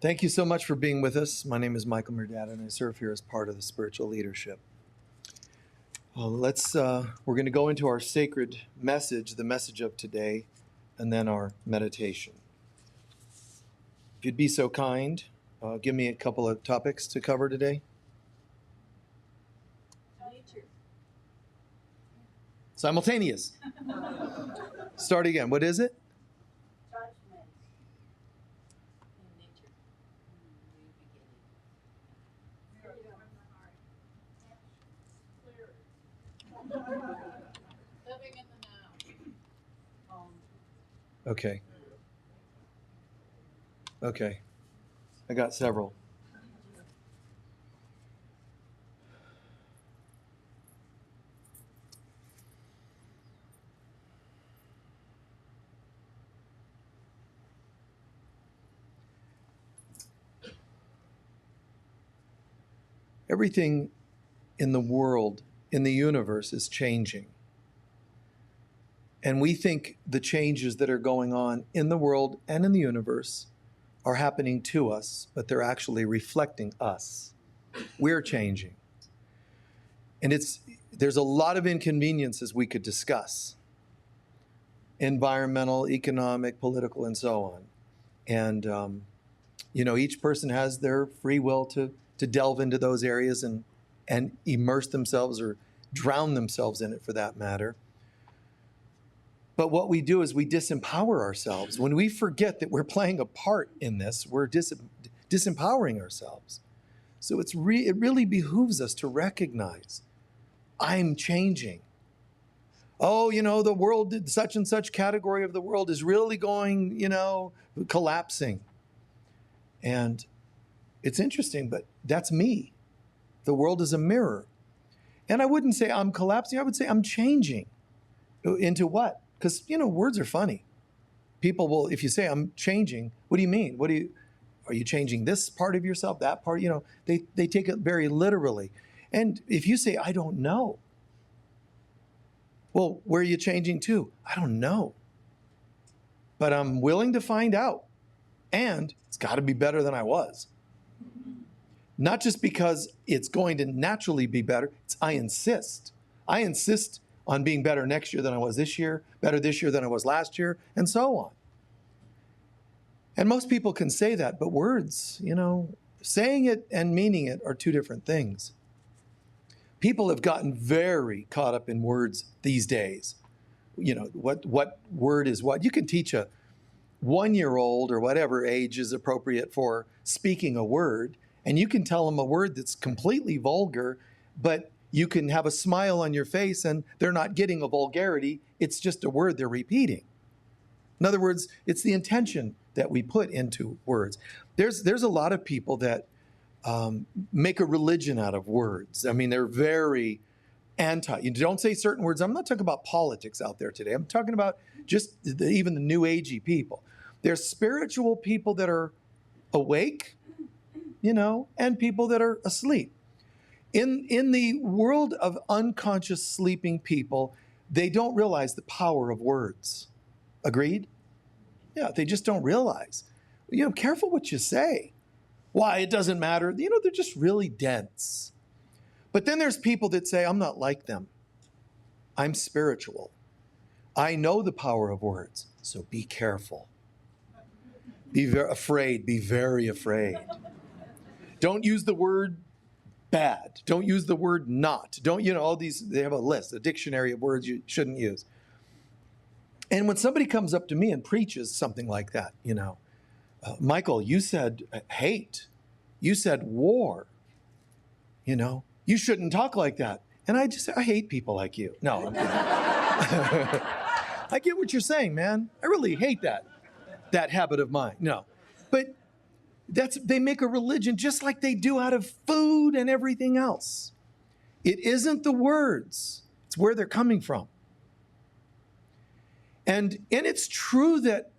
Thank you so much for being with us. My name is Michael Mirdad, and I serve here as part of the spiritual leadership. We're going to go into our sacred message, the message of today, and then our meditation. If you'd be so kind, give me a couple of topics to cover today. Simultaneous. Start again. What is it? Judgment in nature. Living in the now. Okay. I got several. Everything in the world, in the universe, is changing. And we think the changes that are going on in the world and in the universe are happening to us, but they're actually reflecting us. We're changing. And there's a lot of inconveniences we could discuss. Environmental, economic, political, and so on. And, each person has their free will to delve into those areas and immerse themselves or drown themselves in it for that matter. But what we do is we disempower ourselves. When we forget that we're playing a part in this, we're disempowering ourselves. So it really behooves us to recognize, I'm changing. Oh, the world, such and such category of the world is really going, collapsing. And it's interesting, but that's me. The world is a mirror. And I wouldn't say I'm collapsing. I would say I'm changing. Into what? Because, words are funny. People will, if you say I'm changing, what do you mean? Are you changing this part of yourself, that part? They take it very literally. And if you say, I don't know. Well, where are you changing to? I don't know. But I'm willing to find out. And it's got to be better than I was. Not just because it's going to naturally be better. I insist. I insist on being better next year than I was this year, better this year than I was last year, and so on. And most people can say that, but words, saying it and meaning it are two different things. People have gotten very caught up in words these days. What word is what? You can teach a 1-year-old or whatever age is appropriate for speaking a word, and you can tell them a word that's completely vulgar, but you can have a smile on your face and they're not getting a vulgarity. It's just a word they're repeating. In other words, it's the intention that we put into words. There's a lot of people that make a religion out of words. I mean, they're very anti. You don't say certain words. I'm not talking about politics out there today. I'm talking about just even the new agey people. There's spiritual people that are awake, and people that are asleep. In the world of unconscious sleeping people, they don't realize the power of words. Agreed? Yeah, they just don't realize. Careful what you say. Why, it doesn't matter. They're just really dense. But then there's people that say, I'm not like them. I'm spiritual. I know the power of words, so be careful. Be afraid. Be very afraid. Don't use the word bad. Don't use the word not. Don't, all these, they have a list, a dictionary of words you shouldn't use. And when somebody comes up to me and preaches something like that, Michael, you said hate. You said war. You shouldn't talk like that. And I just say, I hate people like you. No, I'm kidding. I get what you're saying, man. I really hate that habit of mine. No, but they make a religion just like they do out of food and everything else. It isn't the words. It's where they're coming from. And it's true that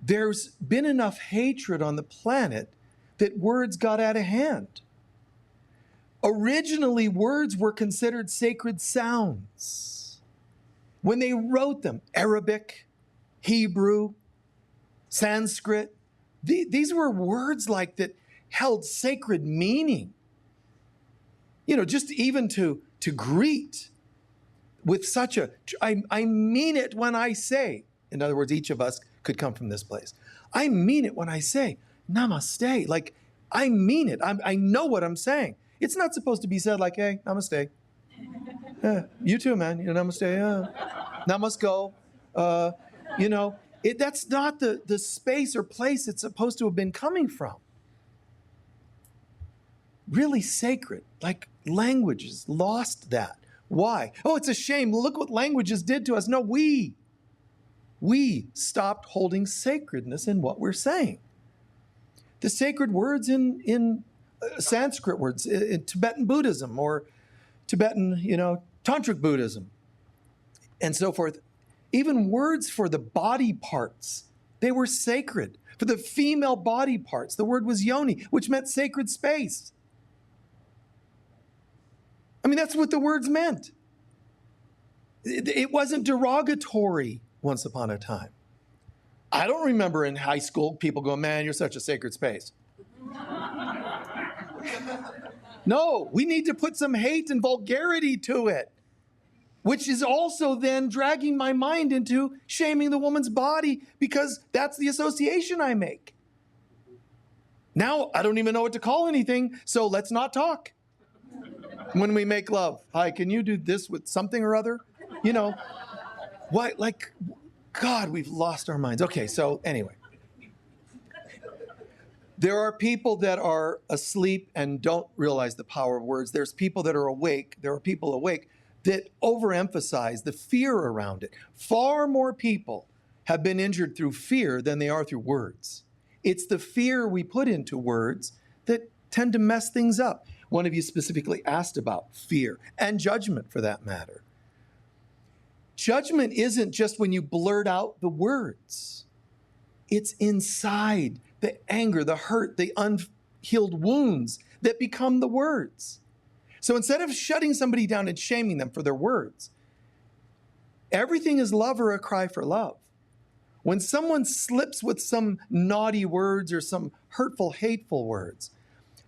there's been enough hatred on the planet that words got out of hand. Originally, words were considered sacred sounds. When they wrote them, Arabic, Hebrew, Sanskrit, These were words like that held sacred meaning. Just even to greet with such I mean it when I say, in other words, each of us could come from this place. I mean it when I say namaste. Like, I mean it. I know what I'm saying. It's not supposed to be said like, hey, namaste. You too, man. Namaste. Namasko. That's not the space or place it's supposed to have been coming from. Really sacred, like languages lost that. Why? Oh, it's a shame. Look what languages did to us. No, we stopped holding sacredness in what we're saying. The sacred words in Sanskrit words, in Tibetan Buddhism or Tibetan, Tantric Buddhism, and so forth. Even words for the body parts, they were sacred. For the female body parts, the word was yoni, which meant sacred space. I mean, that's what the words meant. It wasn't derogatory once upon a time. I don't remember in high school people going, man, you're such a sacred space. No, we need to put some hate and vulgarity to it, which is also then dragging my mind into shaming the woman's body because that's the association I make. Now, I don't even know what to call anything, so let's not talk. When we make love, hi, can you do this with something or other? Why, like, God, we've lost our minds. Okay, so anyway. There are people that are asleep and don't realize the power of words. There's people that are awake. There are people awake that overemphasize the fear around it. Far more people have been injured through fear than they are through words. It's the fear we put into words that tend to mess things up. One of you specifically asked about fear and judgment for that matter. Judgment isn't just when you blurt out the words. It's inside the anger, the hurt, the unhealed wounds that become the words. So instead of shutting somebody down and shaming them for their words, everything is love or a cry for love. When someone slips with some naughty words or some hurtful, hateful words,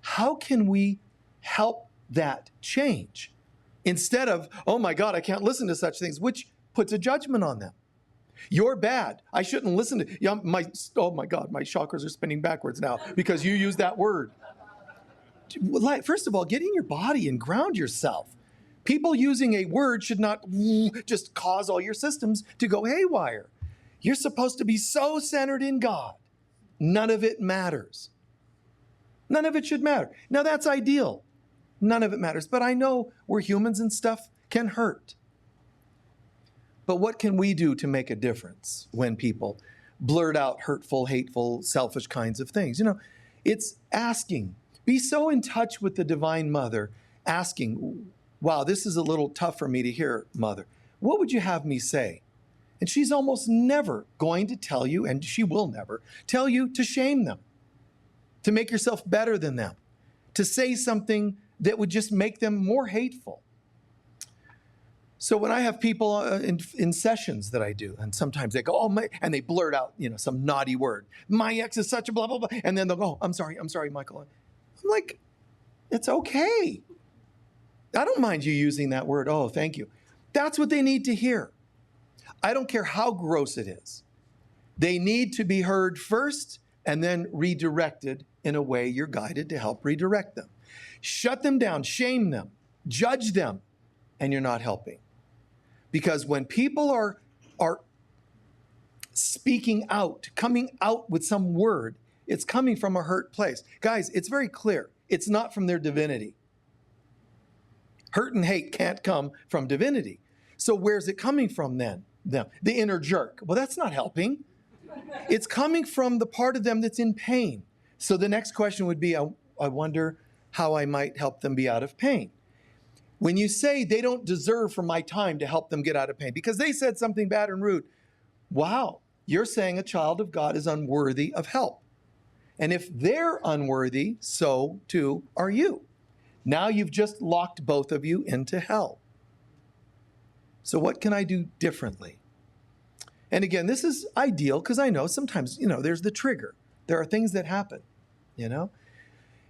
how can we help that change? Instead of, oh my God, I can't listen to such things, which puts a judgment on them. You're bad. I shouldn't listen to you. Oh my God, my chakras are spinning backwards now because you used that word. First of all, get in your body and ground yourself. People using a word should not just cause all your systems to go haywire. You're supposed to be so centered in God. None of it matters. None of it should matter. Now that's ideal. None of it matters. But I know we're humans and stuff can hurt. But what can we do to make a difference when people blurt out hurtful, hateful, selfish kinds of things? It's asking. Be so in touch with the Divine Mother, asking, wow, this is a little tough for me to hear, Mother. What would you have me say? And she's almost never going to tell you, and she will never, tell you to shame them, to make yourself better than them, to say something that would just make them more hateful. So when I have people in sessions that I do, and sometimes they go, oh, my, and they blurt out, some naughty word. My ex is such a blah, blah, blah. And then they'll go, I'm sorry, Michael. I'm like, it's okay. I don't mind you using that word. Oh, thank you. That's what they need to hear. I don't care how gross it is. They need to be heard first and then redirected in a way you're guided to help redirect them. Shut them down, shame them, judge them, and you're not helping. Because when people are speaking out, coming out with some word, it's coming from a hurt place. Guys, it's very clear. It's not from their divinity. Hurt and hate can't come from divinity. So where's it coming from then? Them, the inner jerk. Well, that's not helping. It's coming from the part of them that's in pain. So the next question would be, I wonder how I might help them be out of pain. When you say they don't deserve for my time to help them get out of pain because they said something bad and rude, wow, you're saying a child of God is unworthy of help. And if they're unworthy, so too are you. Now you've just locked both of you into hell. So what can I do differently? And again, this is ideal because I know sometimes, there's the trigger. There are things that happen, you know?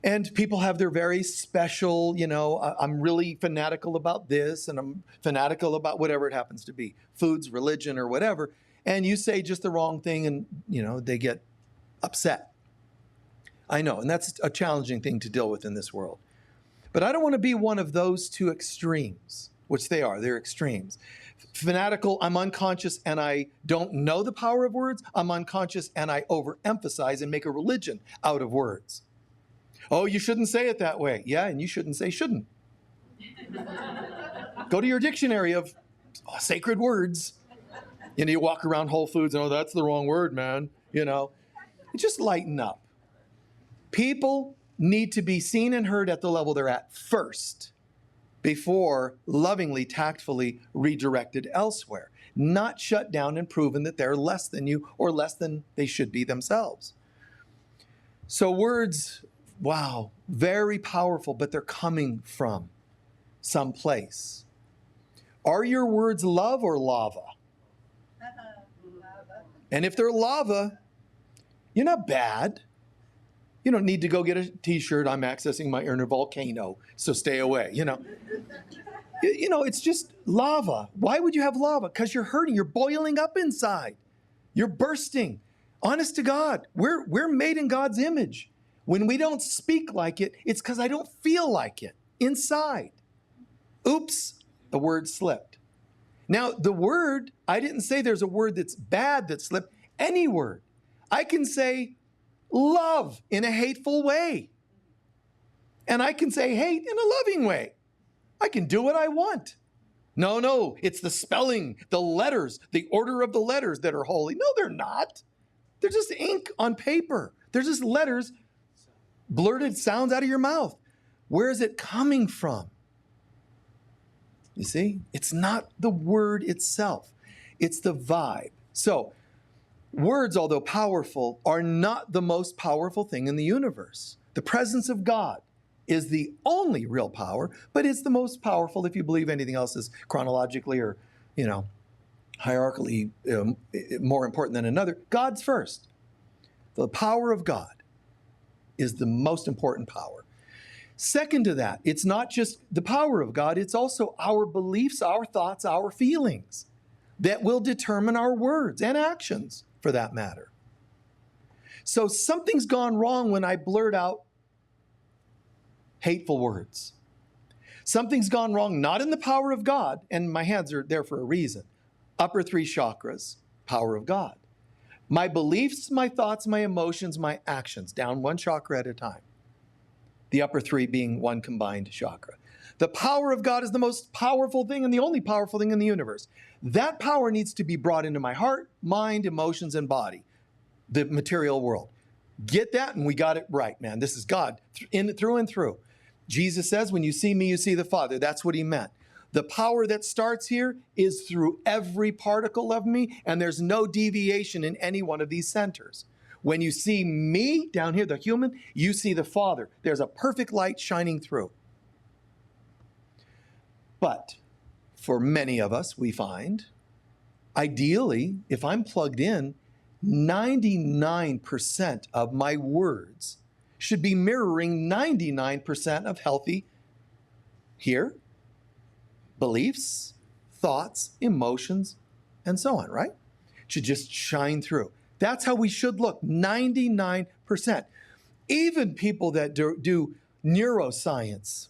And people have their very special, I'm really fanatical about this and I'm fanatical about whatever it happens to be, foods, religion, or whatever. And you say just the wrong thing and, they get upset. I know, and that's a challenging thing to deal with in this world. But I don't want to be one of those two extremes, which they are. They're extremes. Fanatical, I'm unconscious and I don't know the power of words. I'm unconscious and I overemphasize and make a religion out of words. Oh, you shouldn't say it that way. Yeah, and you shouldn't say shouldn't. Go to your dictionary of sacred words. You walk around Whole Foods and, that's the wrong word, man. Just lighten up. People need to be seen and heard at the level they're at first before lovingly, tactfully redirected elsewhere. Not shut down and proven that they're less than you or less than they should be themselves. So words, wow, very powerful, but they're coming from someplace. Are your words love or lava? And if they're lava, you're not bad. You don't need to go get a t-shirt, I'm accessing my inner volcano, so stay away, It's just lava. Why would you have lava? Because you're hurting, you're boiling up inside. You're bursting. Honest to God, we're made in God's image. When we don't speak like it, it's because I don't feel like it inside. Oops, the word slipped. Now, the word, I didn't say there's a word that's bad that slipped. Any word. I can say love in a hateful way. And I can say hate in a loving way. I can do what I want. No, it's the spelling, the letters, the order of the letters that are holy. No, they're not. They're just ink on paper. They're just letters, blurted sounds out of your mouth. Where is it coming from? You see, it's not the word itself. It's the vibe. So, words, although powerful, are not the most powerful thing in the universe. The presence of God is the only real power, but it's the most powerful if you believe anything else is chronologically or, hierarchically more important than another. God's first. The power of God is the most important power. Second to that, it's not just the power of God, it's also our beliefs, our thoughts, our feelings that will determine our words and actions, for that matter. So something's gone wrong when I blurt out hateful words. Something's gone wrong, not in the power of God, and my hands are there for a reason. Upper three chakras, power of God. My beliefs, my thoughts, my emotions, my actions, down one chakra at a time. The upper three being one combined chakra. The power of God is the most powerful thing and the only powerful thing in the universe. That power needs to be brought into my heart, mind, emotions, and body, the material world. Get that, and we got it right, man. This is God through and through. Jesus says, when you see me, you see the Father. That's what he meant. The power that starts here is through every particle of me, and there's no deviation in any one of these centers. When you see me down here, the human, you see the Father. There's a perfect light shining through. But for many of us, we find, ideally, if I'm plugged in, 99% of my words should be mirroring 99% of healthy here, beliefs, thoughts, emotions, and so on, right? Should just shine through. That's how we should look, 99%. Even people that do neuroscience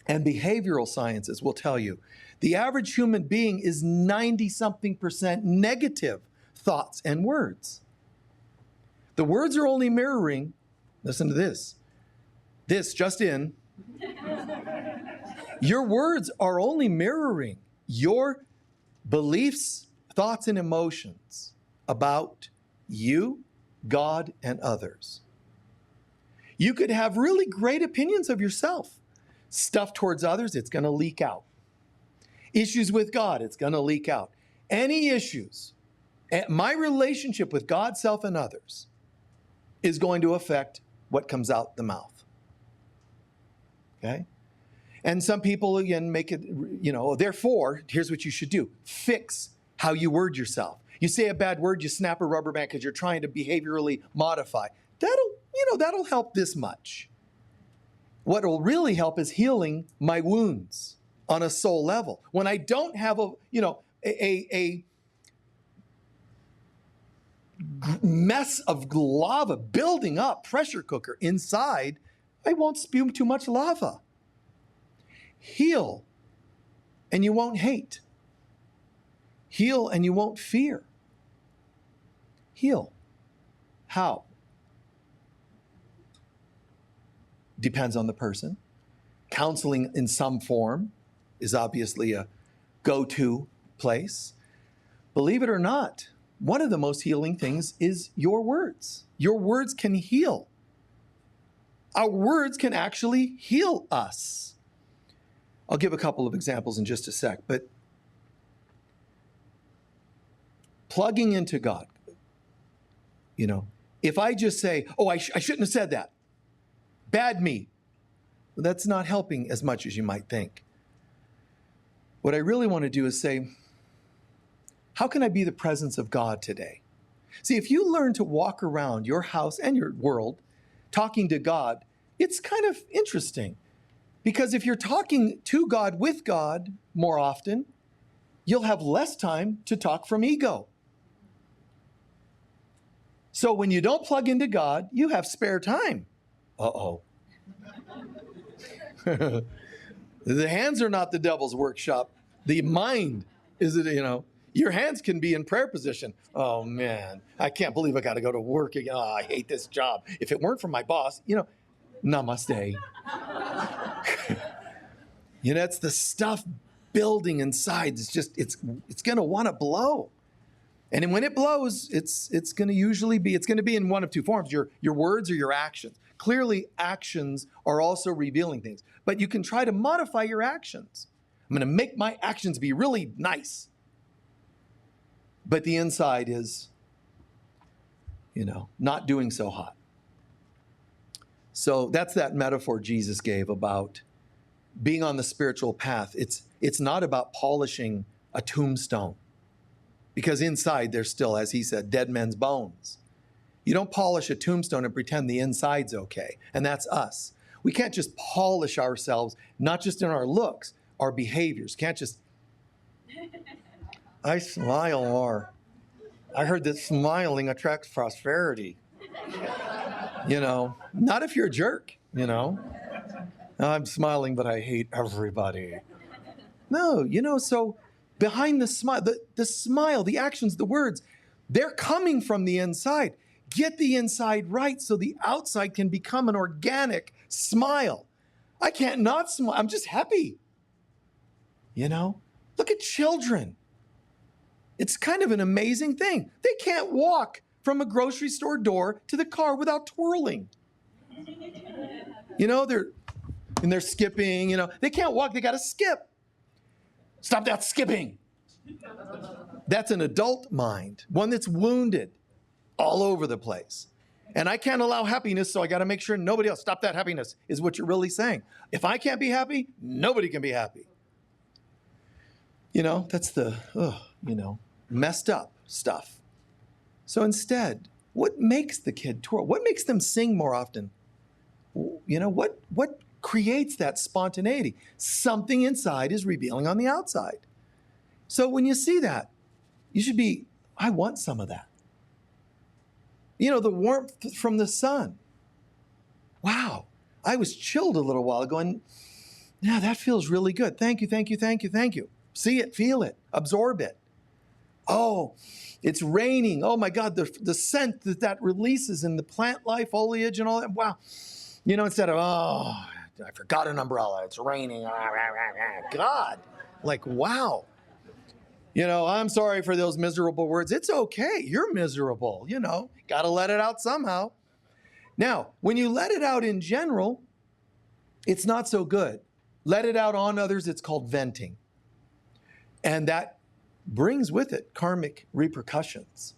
and behavioral sciences will tell you, the average human being is 90-something% negative thoughts and words. The words are only mirroring, listen to this just in, your words are only mirroring your beliefs, thoughts, and emotions about you, God, and others. You could have really great opinions of yourself. Stuff towards others, it's going to leak out. Issues with God, it's going to leak out. Any issues, my relationship with God, self, and others is going to affect what comes out the mouth. Okay? And some people, again, make it, therefore, here's what you should do. Fix how you word yourself. You say a bad word, you snap a rubber band because you're trying to behaviorally modify. That'll help this much. What will really help is healing my wounds on a soul level. When I don't have a mess of lava building up, pressure cooker inside, I won't spew too much lava. Heal, and you won't hate. Heal, and you won't fear. Heal. How? Depends on the person. Counseling in some form is obviously a go-to place. Believe it or not, one of the most healing things is your words. Your words can heal. Our words can actually heal us. I'll give a couple of examples in just a sec, but plugging into God, if I just say, I shouldn't have said that, bad me, well, that's not helping as much as you might think. What I really want to do is say, how can I be the presence of God today? See, if you learn to walk around your house and your world talking to God, it's kind of interesting. Because if you're talking to God with God more often, you'll have less time to talk from ego. So when you don't plug into God, you have spare time. Uh-oh. The hands are not the devil's workshop. The mind is it, your hands can be in prayer position. Oh man, I can't believe I got to go to work again. Oh, I hate this job. If it weren't for my boss, namaste. It's the stuff building inside. It's going to want to blow. And when it blows, it's going to be in one of two forms, your words or your actions. Clearly, actions are also revealing things, but you can try to modify your actions. I'm going to make my actions be really nice. But the inside is, not doing so hot. So that's that metaphor Jesus gave about being on the spiritual path. It's not about polishing a tombstone, because inside there's still, as he said, dead men's bones. You don't polish a tombstone and pretend the inside's okay, and that's us. We can't just polish ourselves, not just in our looks, our behaviors. Can't just, I smile more. I heard that smiling attracts prosperity. Not if you're a jerk, I'm smiling, but I hate everybody. No, so behind the smile, the actions, the words, they're coming from the inside. Get the inside right so the outside can become an organic smile. I can't not smile. I'm just happy. Look at children. It's kind of an amazing thing. They can't walk from a grocery store door to the car without twirling. They're skipping, they can't walk, they got to skip. Stop that skipping. That's an adult mind, one that's wounded all over the place. And I can't allow happiness, so I got to make sure nobody else, stop that happiness, is what you're really saying. If I can't be happy, nobody can be happy. That's the, messed up stuff. So instead, what makes the kid twirl? What makes them sing more often? What creates that spontaneity? Something inside is revealing on the outside. So when you see that, you should be, I want some of that. The warmth from the sun. Wow. I was chilled a little while ago and, yeah, that feels really good. Thank you, thank you, thank you, thank you. See it, feel it, absorb it. Oh, it's raining. Oh my God, the scent that releases in the plant life, foliage and all that. Wow. Instead of, I forgot an umbrella, it's raining. God, wow. I'm sorry for those miserable words. It's okay. You're miserable. Got to let it out somehow. Now, when you let it out in general, it's not so good. Let it out on others. It's called venting. And that brings with it karmic repercussions.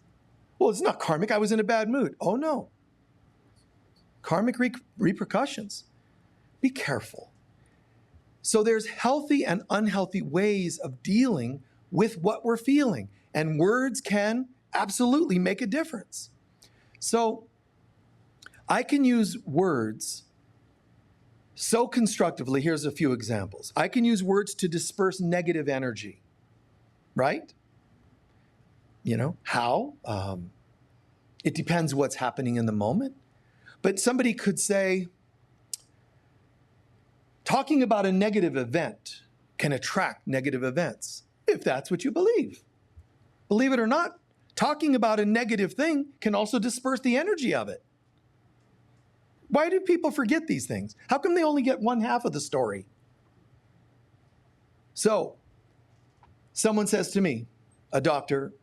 Well, it's not karmic. I was in a bad mood. Oh, no. Karmic repercussions. Be careful. So there's healthy and unhealthy ways of dealing with what we're feeling. And words can absolutely make a difference. So I can use words so constructively. Here's a few examples. I can use words to disperse negative energy, right? You know, how? It depends what's happening in the moment. But somebody could say, talking about a negative event can attract negative events, if that's what you believe. Believe it or not, talking about a negative thing can also disperse the energy of it. Why do people forget these things? How come they only get one half of the story? So, someone says to me, a doctor,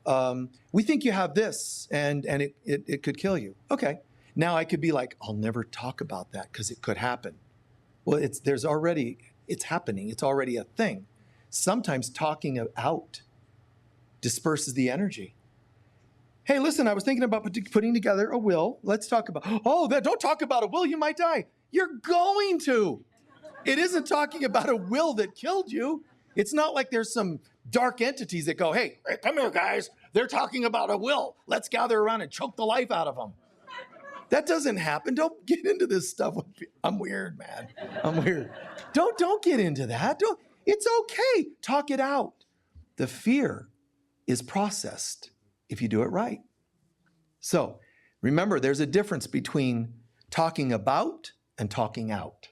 we think you have this and it could kill you. Okay. Now I could be like, I'll never talk about that because it could happen. Well, it's happening. It's already a thing. Sometimes talking it out disperses the energy. Hey, listen, I was thinking about putting together a will. Let's talk about, don't talk about a will, you might die. You're going to. It isn't talking about a will that killed you. It's not like there's some dark entities that go, hey, come here, guys. They're talking about a will. Let's gather around and choke the life out of them. That doesn't happen. Don't get into this stuff. I'm weird, man. I'm weird. Don't get into that. It's okay. Talk it out. The fear is processed if you do it right. So remember, there's a difference between talking about and talking out.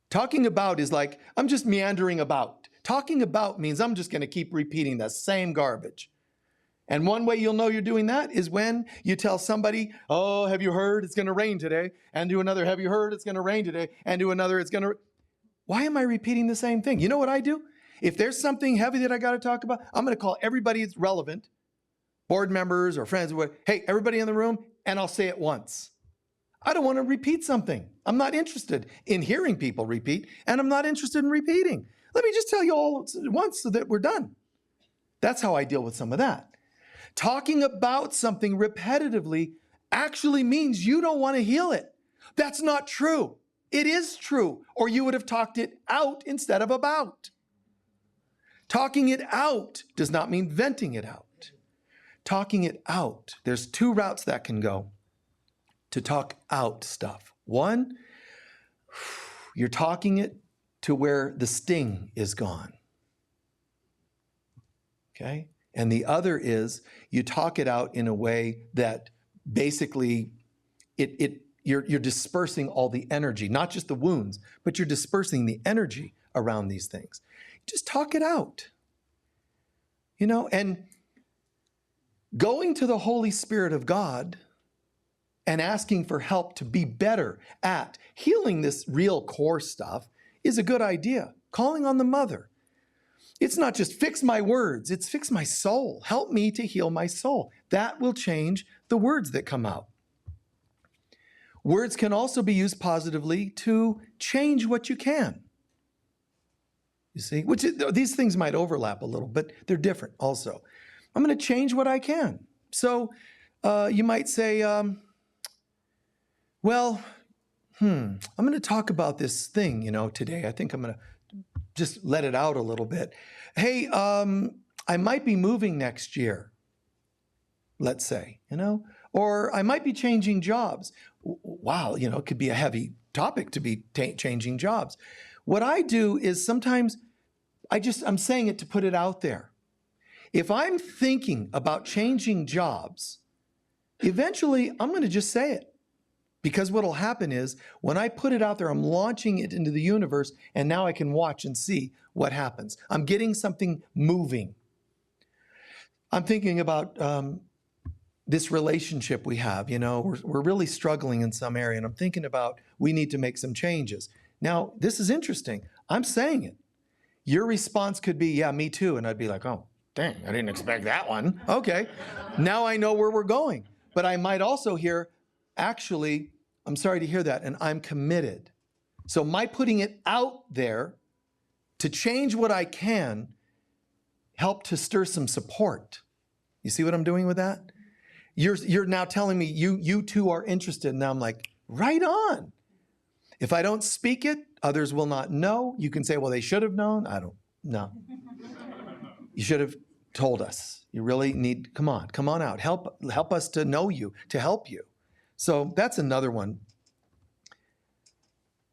Talking about is like, I'm just meandering about. Talking about means I'm just going to keep repeating the same garbage. And one way you'll know you're doing that is when you tell somebody, oh, have you heard it's going to rain today? And to another, have you heard it's going to rain today? And to another, it's going to... Why am I repeating the same thing? You know what I do? If there's something heavy that I got to talk about, I'm going to call everybody that's relevant, board members or friends, hey, everybody in the room, and I'll say it once. I don't want to repeat something. I'm not interested in hearing people repeat, and I'm not interested in repeating. Let me just tell you all at once so that we're done. That's how I deal with some of that. Talking about something repetitively actually means you don't want to heal it. That's not true. It is true, or you would have talked it out instead of about. Talking it out does not mean venting it out. Talking it out, there's two routes that can go to talk out stuff. One, you're talking it to where the sting is gone. Okay? And the other is you talk it out in a way that basically you're dispersing all the energy, not just the wounds, but you're dispersing the energy around these things. Just talk it out. You know, and going to the Holy Spirit of God and asking for help to be better at healing this real core stuff is a good idea. Calling on the mother. It's not just fix my words, it's fix my soul. Help me to heal my soul. That will change the words that come out. Words can also be used positively to change what you can. You see, these things might overlap a little, but they're different also. I'm going to change what I can. So you might say, I'm going to talk about this thing, today. I think I'm going to just let it out a little bit. Hey, I might be moving next year, let's say, or I might be changing jobs. Wow, it could be a heavy topic to be changing jobs. What I do is sometimes I'm saying it to put it out there. If I'm thinking about changing jobs, eventually I'm going to just say it. Because what will happen is when I put it out there, I'm launching it into the universe, and now I can watch and see what happens. I'm getting something moving. I'm thinking about this relationship we have. We're really struggling in some area, and I'm thinking about we need to make some changes. Now, this is interesting. I'm saying it. Your response could be, yeah, me too. And I'd be like, oh, dang, I didn't expect that one. Okay, now I know where we're going. But I might also hear, actually, I'm sorry to hear that, and I'm committed. So my putting it out there to change what I can help to stir some support. You see what I'm doing with that? You're now telling me you too are interested. Now I'm like, right on. If I don't speak it, others will not know. You can say, well, they should have known. I don't know. You should have told us. You really need, come on out. Help us to know you, to help you. So that's another one.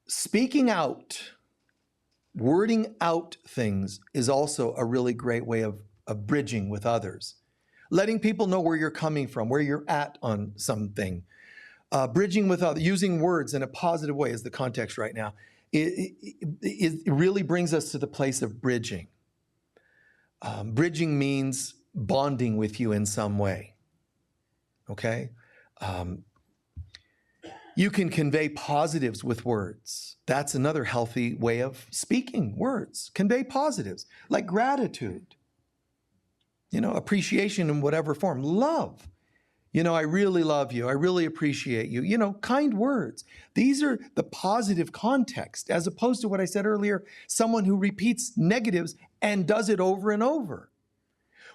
Speaking out, wording out things is also a really great way of bridging with others. Letting people know where you're coming from, where you're at on something. Bridging with others, using words in a positive way is the context right now. It really brings us to the place of bridging. Bridging means bonding with you in some way. Okay? You can convey positives with words. That's another healthy way of speaking words. Convey positives, like gratitude, appreciation in whatever form, love. I really love you. I really appreciate you. Kind words. These are the positive context, as opposed to what I said earlier, someone who repeats negatives and does it over and over.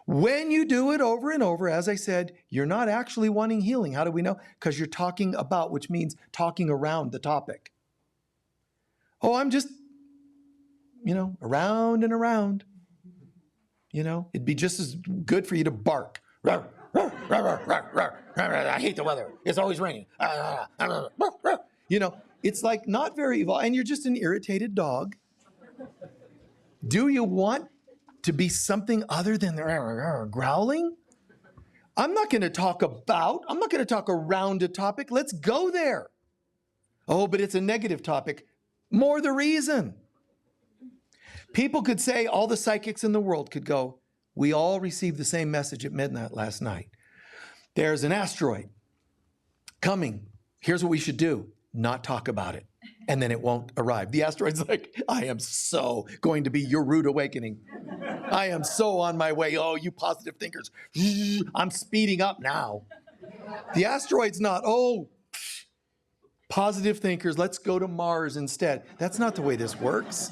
When you do it over and over, as I said, you're not actually wanting healing. How do we know? Because you're talking about, which means talking around the topic. Oh, I'm just, around and around. It'd be just as good for you to bark. I hate the weather. It's always raining. It's like not very evolved, and you're just an irritated dog. Do you want to be something other than growling? I'm not going to talk around a topic. Let's go there. Oh, but it's a negative topic. More the reason. People could say, all the psychics in the world could go, we all received the same message at midnight last night. There's an asteroid coming. Here's what we should do. Not talk about it. And then it won't arrive. The asteroid's like, I am so going to be your rude awakening. I am so on my way. Oh, you positive thinkers. I'm speeding up now. The asteroid's not, positive thinkers, let's go to Mars instead. That's not the way this works.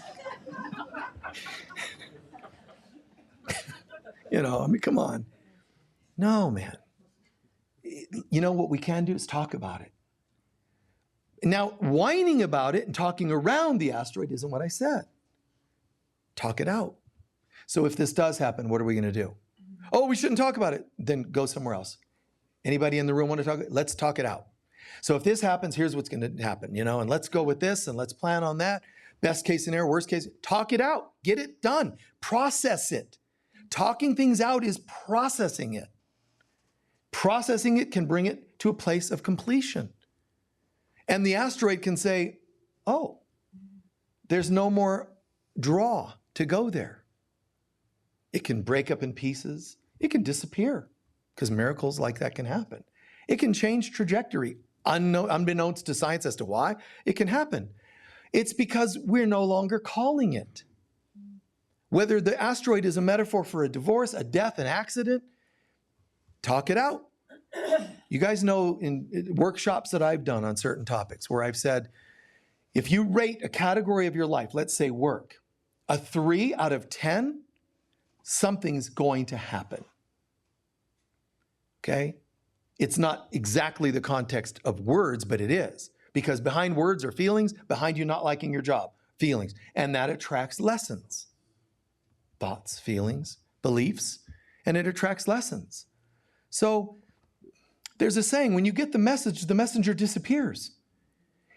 Come on. No, man. What we can do is talk about it. Now, whining about it and talking around the asteroid isn't what I said. Talk it out. So if this does happen, what are we going to do? Oh, we shouldn't talk about it. Then go somewhere else. Anybody in the room want to talk? Let's talk it out. So if this happens, here's what's going to happen, and let's go with this and let's plan on that. Best case scenario, worst case, talk it out. Get it done. Process it. Talking things out is processing it. Processing it can bring it to a place of completion. And the asteroid can say, oh, there's no more draw to go there. It can break up in pieces. It can disappear, because miracles like that can happen. It can change trajectory, unbeknownst to science as to why. It can happen. It's because we're no longer calling it. Whether the asteroid is a metaphor for a divorce, a death, an accident, talk it out. You guys know in workshops that I've done on certain topics where I've said, if you rate a category of your life, let's say work, a 3 out of 10, something's going to happen. Okay? It's not exactly the context of words, but it is. Because behind words are feelings, behind you not liking your job, feelings. And that attracts lessons. Thoughts, feelings, beliefs, and it attracts lessons. So there's a saying, when you get the message, the messenger disappears.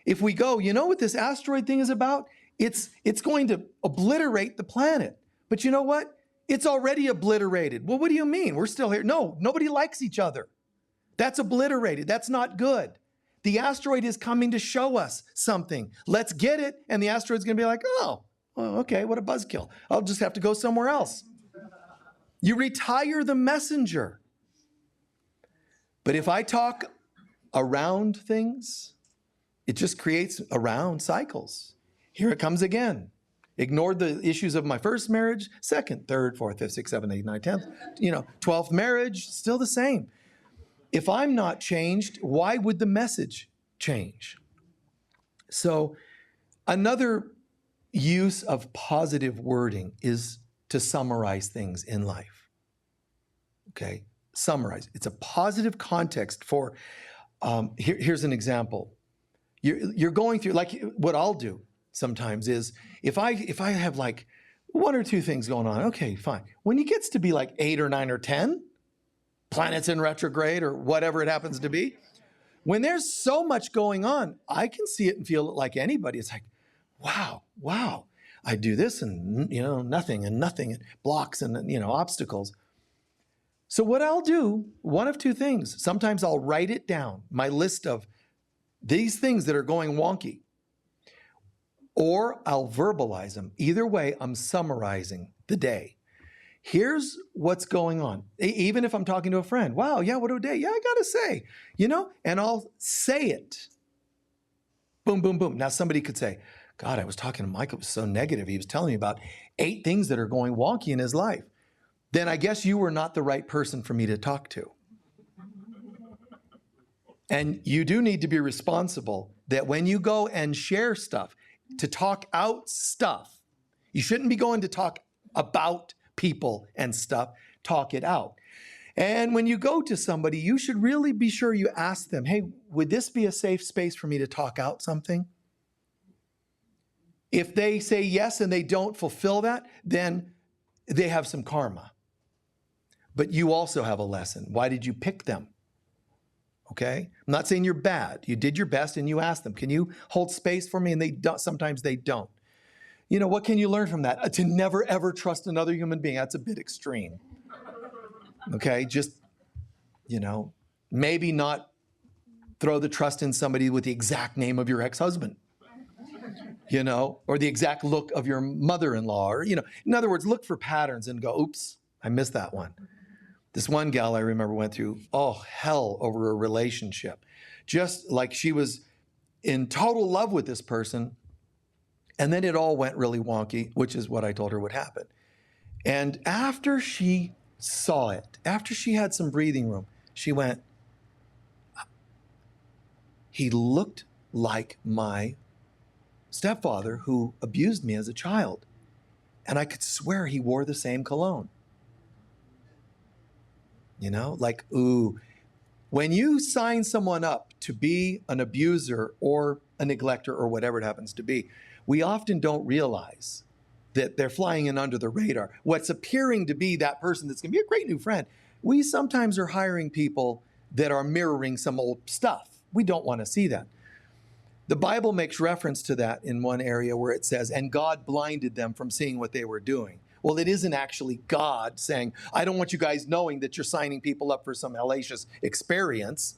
If we go, what this asteroid thing is about? It's going to obliterate the planet. But you know what? It's already obliterated. Well, what do you mean? We're still here. No, nobody likes each other. That's obliterated. That's not good. The asteroid is coming to show us something. Let's get it. And the asteroid's going to be like, oh, okay, what a buzzkill. I'll just have to go somewhere else. You retire the messenger. But if I talk around things, it just creates around cycles. Here it comes again. Ignored the issues of my first marriage, second, third, fourth, fifth, sixth, seventh, eighth, ninth, 10th, 12th marriage, still the same. If I'm not changed, why would the message change? So another use of positive wording is to summarize things in life. Okay, summarize. It's a positive context for, here's an example. You're going through, like what I'll do sometimes is, if I have like one or two things going on. Okay, fine. When it gets to be like 8 or 9 or 10, planets in retrograde or whatever it happens to be, when there's so much going on, I can see it and feel it like anybody. It's like, wow, I do this and, nothing and blocks and, obstacles. So what I'll do, one of two things. Sometimes I'll write it down, my list of these things that are going wonky, or I'll verbalize them. Either way, I'm summarizing the day. Here's what's going on. Even if I'm talking to a friend, wow, yeah, what a day. Yeah, I got to say, and I'll say it. Boom, boom, boom. Now somebody could say, God, I was talking to Michael, it was so negative. He was telling me about 8 things that are going wonky in his life. Then I guess you were not the right person for me to talk to. And you do need to be responsible that when you go and share stuff, to talk out stuff, you shouldn't be going to talk about people and stuff, talk it out. And when you go to somebody, you should really be sure you ask them, hey, would this be a safe space for me to talk out something? If they say yes and they don't fulfill that, then they have some karma. But you also have a lesson. Why did you pick them? Okay? I'm not saying you're bad. You did your best and you asked them, can you hold space for me? And they don't, sometimes they don't. What can you learn from that? To never, ever trust another human being. That's a bit extreme. Okay? Just, maybe not throw the trust in somebody with the exact name of your ex-husband, or the exact look of your mother-in-law, or, in other words, look for patterns and go, oops, I missed that one. This one gal I remember went through, hell over a relationship. Just like she was in total love with this person, and then it all went really wonky, which is what I told her would happen. And after she saw it, after she had some breathing room, she went, he looked like my stepfather who abused me as a child. And I could swear he wore the same cologne. Ooh, when you sign someone up to be an abuser or a neglector or whatever it happens to be, we often don't realize that they're flying in under the radar. What's appearing to be that person that's going to be a great new friend, we sometimes are hiring people that are mirroring some old stuff. We don't want to see that. The Bible makes reference to that in one area where it says, and God blinded them from seeing what they were doing. Well, it isn't actually God saying, I don't want you guys knowing that you're signing people up for some hellacious experience.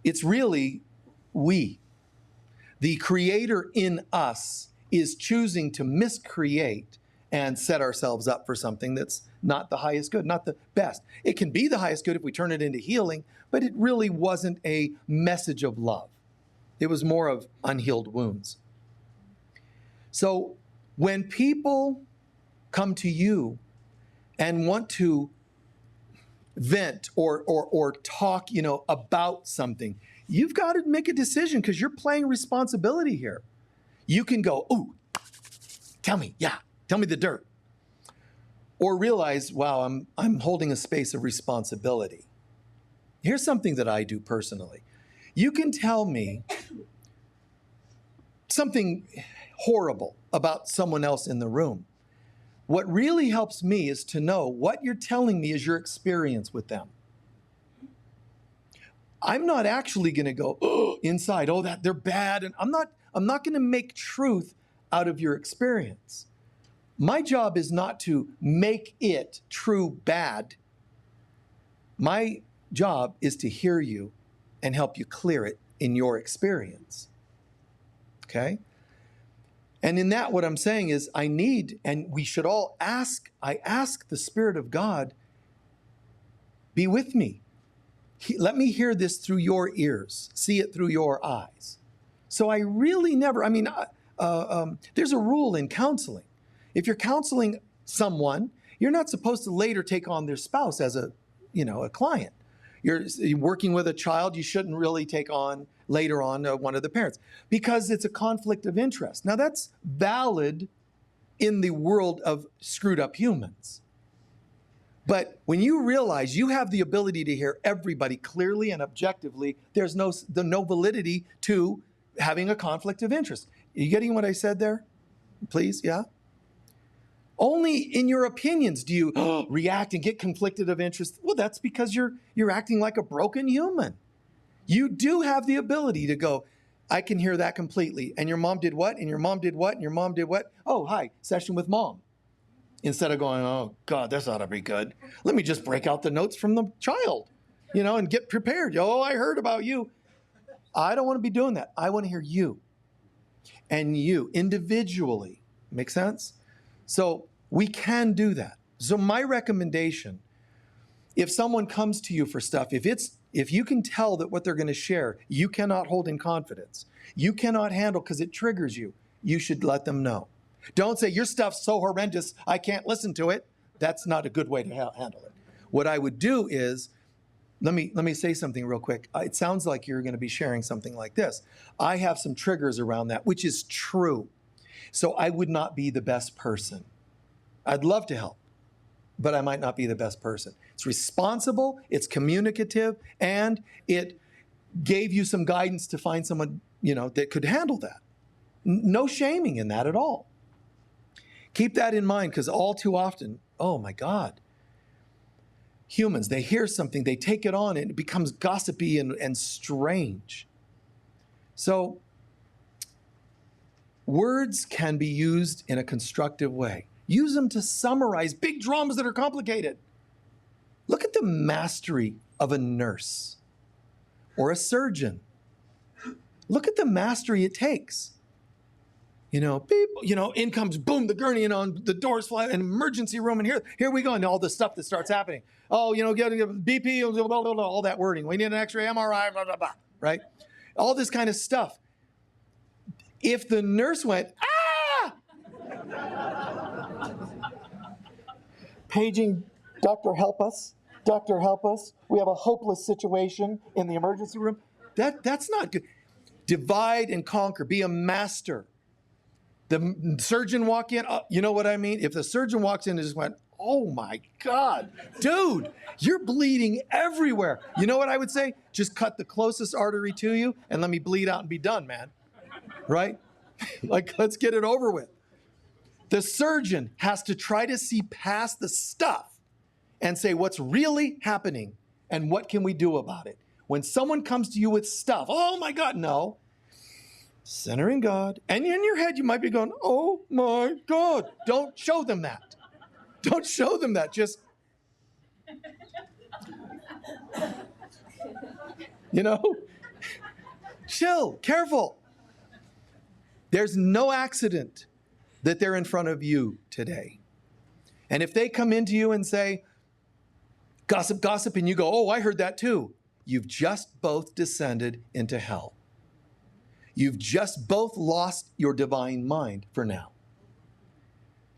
It's really we. The creator in us is choosing to miscreate and set ourselves up for something that's not the highest good, not the best. It can be the highest good if we turn it into healing, but it really wasn't a message of love. It was more of unhealed wounds. So when people come to you and want to vent or talk, about something, you've got to make a decision because you're playing responsibility here. You can go, ooh, tell me the dirt. Or realize, wow, I'm holding a space of responsibility. Here's something that I do personally. You can tell me something horrible about someone else in the room. What really helps me is to know what you're telling me is your experience with them. I'm not actually going to go inside, that they're bad, and I'm not going to make truth out of your experience. My job is not to make it true bad. My job is to hear you and help you clear it in your experience. Okay? And in that, what I'm saying is and we should all ask, I ask the Spirit of God, be with me. Let me hear this through your ears, see it through your eyes. So I really never, there's a rule in counseling. If you're counseling someone, you're not supposed to later take on their spouse as a client. You're working with a child, you shouldn't really take on later on one of the parents because it's a conflict of interest. Now that's valid in the world of screwed up humans. But when you realize you have the ability to hear everybody clearly and objectively, there's no validity to having a conflict of interest. Are you getting what I said there? Please, yeah? Only in your opinions do you react and get conflicted of interest. Well, that's because you're acting like a broken human. You do have the ability to go, I can hear that completely. And your mom did what? And your mom did what? And your mom did what? Oh, hi, session with mom. Instead of going, oh, God, this ought to be good. Let me just break out the notes from the child, and get prepared. Oh, I heard about you. I don't want to be doing that. I want to hear you and you individually. Make sense? So we can do that. So my recommendation, if someone comes to you for stuff, if you can tell that what they're going to share, you cannot hold in confidence, you cannot handle because it triggers you, you should let them know. Don't say, your stuff's so horrendous, I can't listen to it. That's not a good way to handle it. What I would do is, let me say something real quick. It sounds like you're going to be sharing something like this. I have some triggers around that, which is true. So I would not be the best person. I'd love to help, but I might not be the best person. It's responsible, it's communicative, and it gave you some guidance to find someone, that could handle that. No shaming in that at all. Keep that in mind, because all too often, oh my God, humans, they hear something, they take it on, and it becomes gossipy and strange. So words can be used in a constructive way. Use them to summarize big dramas that are complicated. Look at the mastery of a nurse or a surgeon. Look at the mastery it takes. Beep, in comes, boom, the gurney, and the doors fly, an emergency room, and here we go, and all the stuff that starts happening. Oh, get BP, blah, blah, blah, all that wording. We need an X-ray, MRI, blah, blah, blah, right? All this kind of stuff. If the nurse went, paging, doctor, help us, we have a hopeless situation in the emergency room. That's not good. Divide and conquer, be a master. The surgeon walk in, you know what I mean? If the surgeon walks in and just went, oh my God, dude, you're bleeding everywhere. You know what I would say? Just cut the closest artery to you and let me bleed out and be done, man. Right? Like, let's get it over with. The surgeon has to try to see past the stuff and say what's really happening and what can we do about it. When someone comes to you with stuff, oh my God, no. Center in God. And in your head, you might be going, oh my God. Don't show them that. Don't show them that. Just, chill, careful. There's no accident that they're in front of you today. And if they come into you and say, gossip, gossip, and you go, oh, I heard that too. You've just both descended into hell. You've just both lost your divine mind for now.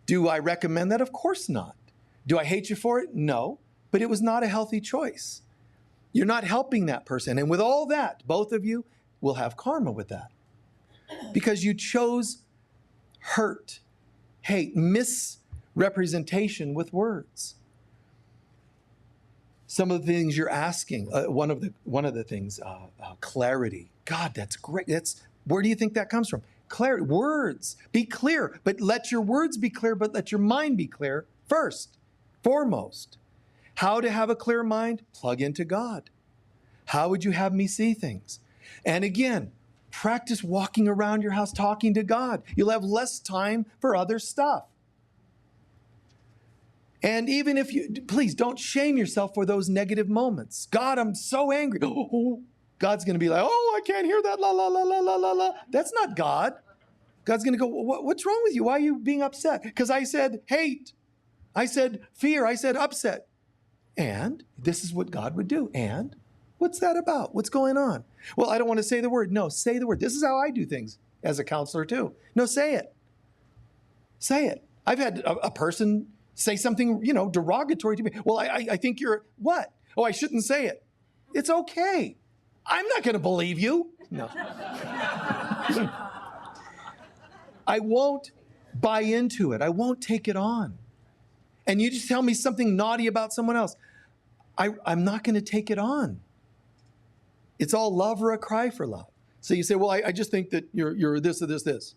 Do I recommend that? Of course not. Do I hate you for it? No, but it was not a healthy choice. You're not helping that person. And with all that, both of you will have karma with that. Because you chose hurt, hate, misrepresentation with words. Some of the things you're asking, one of the things, clarity. God, that's great. Where do you think that comes from? Clarity, words, be clear, but let your words be clear, but let your mind be clear first, foremost. How to have a clear mind? Plug into God. How would you have me see things? And again, practice walking around your house talking to God. You'll have less time for other stuff. And even if please don't shame yourself for those negative moments. God, I'm so angry. Oh, God's going to be like, oh, I can't hear that, la, la, la, la, la, la, la. That's not God. God's going to go, what's wrong with you? Why are you being upset? Because I said hate. I said fear. I said upset. And this is what God would do. And what's that about? What's going on? Well, I don't want to say the word. No, say the word. This is how I do things as a counselor too. No, say it. Say it. I've had a person say something, derogatory to me. Well, I think you're what? Oh, I shouldn't say it. It's okay. I'm not going to believe you. No. I won't buy into it. I won't take it on. And you just tell me something naughty about someone else. I'm not going to take it on. It's all love or a cry for love. So you say, well, I just think that you're this or this.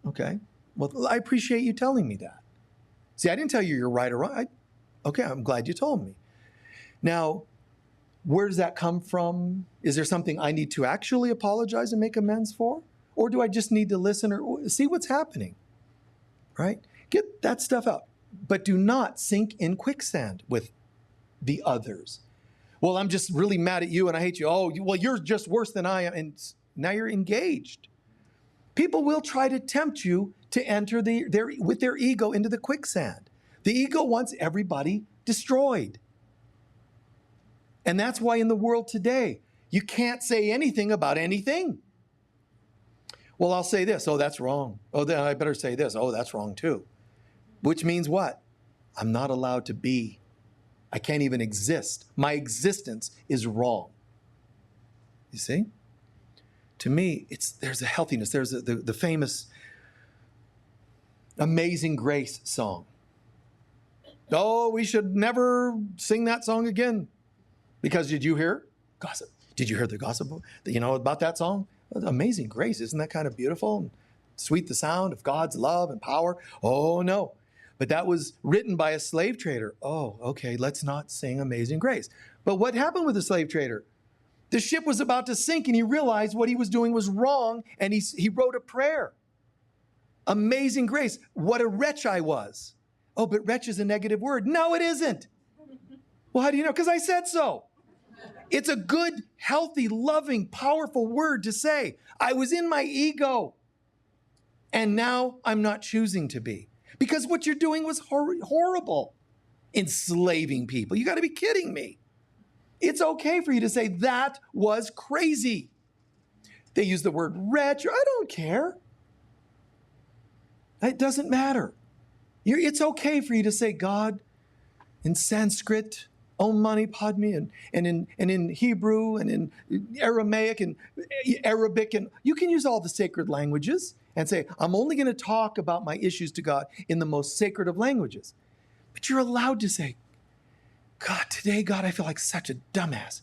Okay. Well, I appreciate you telling me that. See, I didn't tell you you're right or wrong. Okay, I'm glad you told me. Now, where does that come from? Is there something I need to actually apologize and make amends for? Or do I just need to listen or see what's happening? Right? Get that stuff out. But do not sink in quicksand with the others. Well, I'm just really mad at you and I hate you. Oh, well, you're just worse than I am. And now you're engaged. People will try to tempt you to enter with their ego into the quicksand. The ego wants everybody destroyed. And that's why in the world today, you can't say anything about anything. Well, I'll say this. Oh, that's wrong. Oh, then I better say this. Oh, that's wrong too. Which means what? I'm not allowed to be. I can't even exist. My existence is wrong. You see? To me, there's a healthiness. There's the famous Amazing Grace song. Oh, we should never sing that song again. Because did you hear gossip? Did you hear the gossip, about that song? Amazing Grace, isn't that kind of beautiful? And sweet the sound of God's love and power. Oh, no. But that was written by a slave trader. Oh, okay, let's not sing Amazing Grace. But what happened with the slave trader? The ship was about to sink and he realized what he was doing was wrong and he wrote a prayer. Amazing Grace, what a wretch I was. Oh, but wretch is a negative word. No, it isn't. Well, how do you know? Because I said so. It's a good, healthy, loving, powerful word to say. I was in my ego and now I'm not choosing to be. Because what you're doing was horrible. Enslaving people. You got to be kidding me. It's okay for you to say that was crazy. They use the word wretch. I don't care. It doesn't matter. It's okay for you to say God in Sanskrit, Om Mani Padme, and in Hebrew and in Aramaic and Arabic. And you can use all the sacred languages and say, I'm only going to talk about my issues to God in the most sacred of languages. But you're allowed to say, God, today, God, I feel like such a dumbass.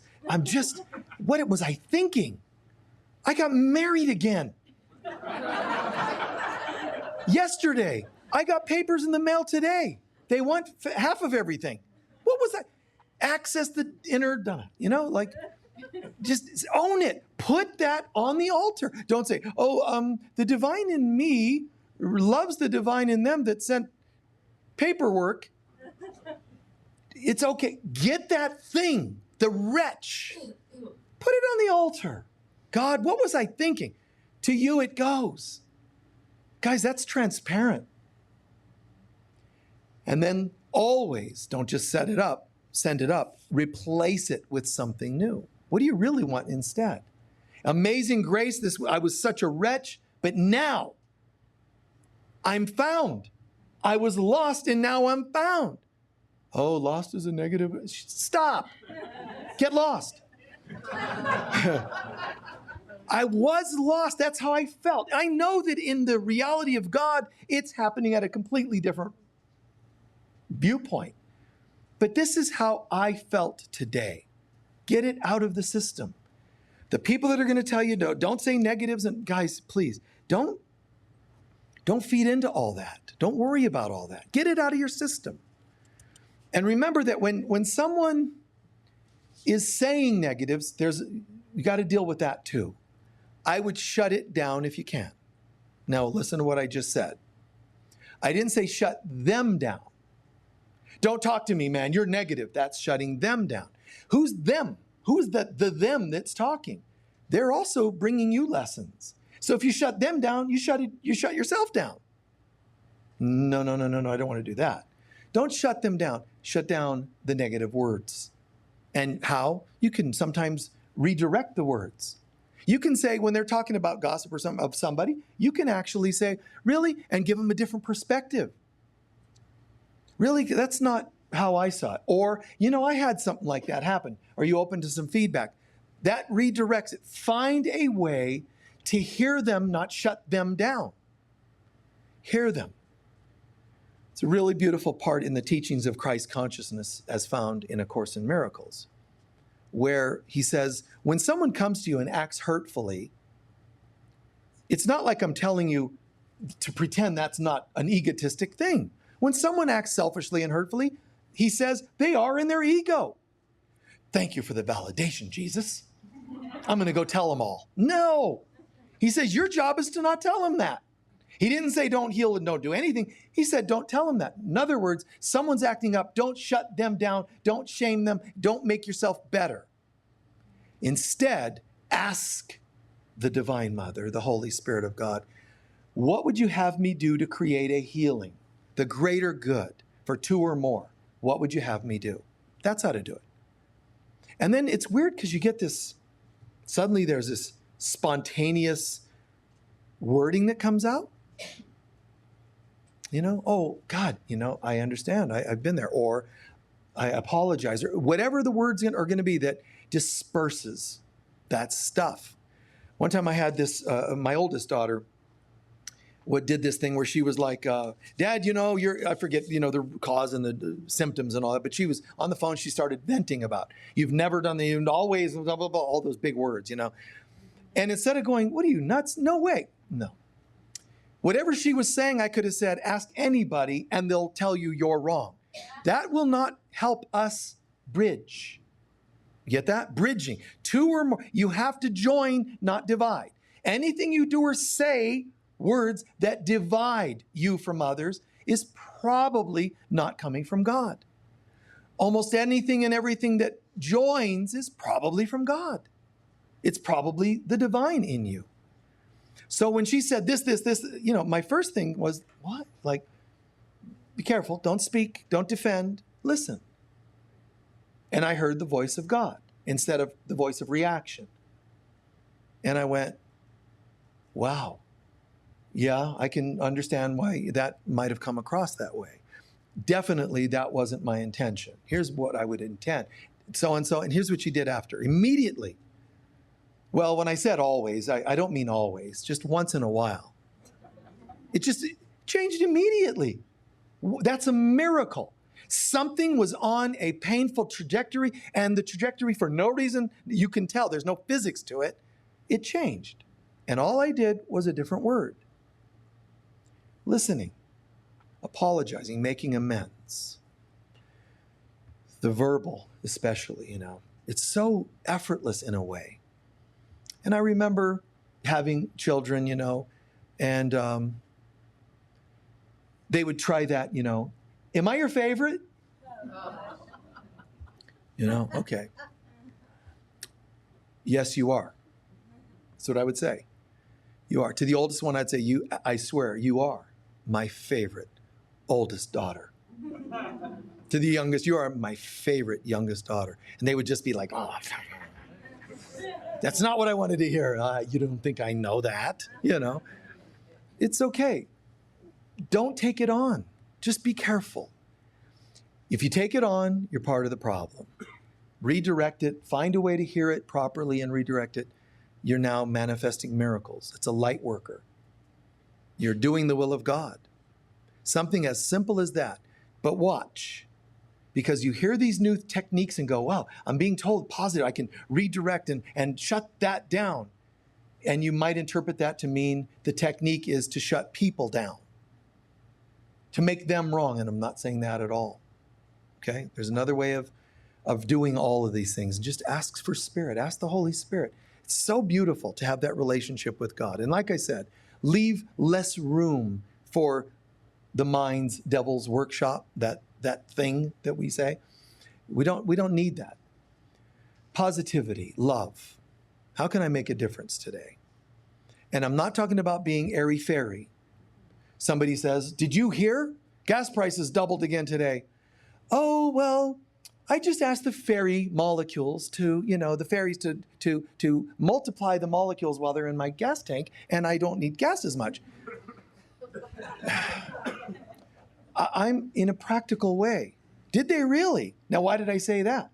What was I thinking? I got married again. Yesterday, I got papers in the mail today. They want half of everything. What was that? Access the inner, just own it. Put that on the altar. Don't say, the divine in me loves the divine in them that sent paperwork. It's okay. Get that thing, the wretch. Put it on the altar. God, what was I thinking? To you it goes. Guys, that's transparent. And then always, don't just send it up, replace it with something new. What do you really want instead? Amazing Grace, I was such a wretch, but now I'm found. I was lost and now I'm found. Oh, lost is a negative. Stop. Get lost. I was lost. That's how I felt. I know that in the reality of God, it's happening at a completely different viewpoint. But this is how I felt today. Get it out of the system. The people that are going to tell you, no, don't say negatives. And guys, please, don't feed into all that. Don't worry about all that. Get it out of your system. And remember that when someone is saying negatives, you got to deal with that too. I would shut it down if you can. Now listen to what I just said. I didn't say shut them down. Don't talk to me, man. You're negative. That's shutting them down. Who's them? Who's the them that's talking? They're also bringing you lessons. So if you shut them down, you shut yourself down. No. I don't want to do that. Don't shut them down. Shut down the negative words. And how? You can sometimes redirect the words. You can say, when they're talking about gossip or of somebody, you can actually say, really? And give them a different perspective. Really, that's not how I saw it. Or, I had something like that happen. Are you open to some feedback? That redirects it. Find a way to hear them, not shut them down. Hear them. It's a really beautiful part in the teachings of Christ consciousness as found in A Course in Miracles, where he says, when someone comes to you and acts hurtfully, it's not like I'm telling you to pretend that's not an egotistic thing. When someone acts selfishly and hurtfully, he says they are in their ego. Thank you for the validation, Jesus. I'm going to go tell them all. No. He says your job is to not tell them that. He didn't say don't heal and don't do anything. He said don't tell them that. In other words, someone's acting up. Don't shut them down. Don't shame them. Don't make yourself better. Instead, ask the Divine Mother, the Holy Spirit of God, what would you have me do to create a healing, the greater good for two or more? What would you have me do? That's how to do it. And then it's weird because you get this, suddenly there's this spontaneous wording that comes out. You know, oh, God, you know, I understand. I've been there. Or I apologize. Or whatever the words are going to be that disperses that stuff. One time I had this, my oldest daughter did this thing where she was like, Dad, you know, I forget, you know, the cause and the symptoms and all that, but she was on the phone, she started venting about, you've never done the, always, blah, blah, blah, all those big words, you know. And instead of going, what are you, nuts? No way. No. Whatever she was saying, I could have said, ask anybody and they'll tell you you're wrong. That will not help us bridge. Get that? Bridging. Two or more. You have to join, not divide. Anything you do or say, words that divide you from others, is probably not coming from God. Almost anything and everything that joins is probably from God. It's probably the divine in you. So when she said this, you know, my first thing was, what? Like, be careful. Don't speak. Don't defend. Listen. And I heard the voice of God instead of the voice of reaction. And I went, wow. Yeah, I can understand why that might have come across that way. Definitely that wasn't my intention. Here's what I would intend. So, and here's what she did after. Immediately. Well, when I said always, I don't mean always, just once in a while. It just changed immediately. That's a miracle. Something was on a painful trajectory, and the trajectory, for no reason, you can tell, there's no physics to it, it changed. And all I did was a different word. Listening, apologizing, making amends. The verbal, especially, you know, it's so effortless in a way. And I remember having children, you know, and they would try that, you know, am I your favorite? You know, okay. Yes, you are. That's what I would say. You are. To the oldest one, I'd say, I swear, you are my favorite oldest daughter. To the youngest, you are my favorite youngest daughter. And they would just be like, oh, that's not what I wanted to hear. You don't think I know that? You know, it's okay. Don't take it on. Just be careful. If you take it on, you're part of the problem. Redirect it. Find a way to hear it properly and redirect it. You're now manifesting miracles. It's a light worker. You're doing the will of God. Something as simple as that. But watch. Because you hear these new techniques and go, wow, I'm being told positive. I can redirect and shut that down. And you might interpret that to mean the technique is to shut people down, to make them wrong. And I'm not saying that at all. Okay? There's another way of doing all of these things. Just ask for Spirit. Ask the Holy Spirit. It's so beautiful to have that relationship with God. And like I said, leave less room for the mind's devil's workshop, that thing that we say. We don't need that. Positivity, love. How can I make a difference today? And I'm not talking about being airy-fairy. Somebody says, did you hear? Gas prices doubled again today. Oh, well, I just asked the fairy molecules to, you know, the fairies to multiply the molecules while they're in my gas tank, and I don't need gas as much. I'm in a practical way. Did they really? Now, why did I say that?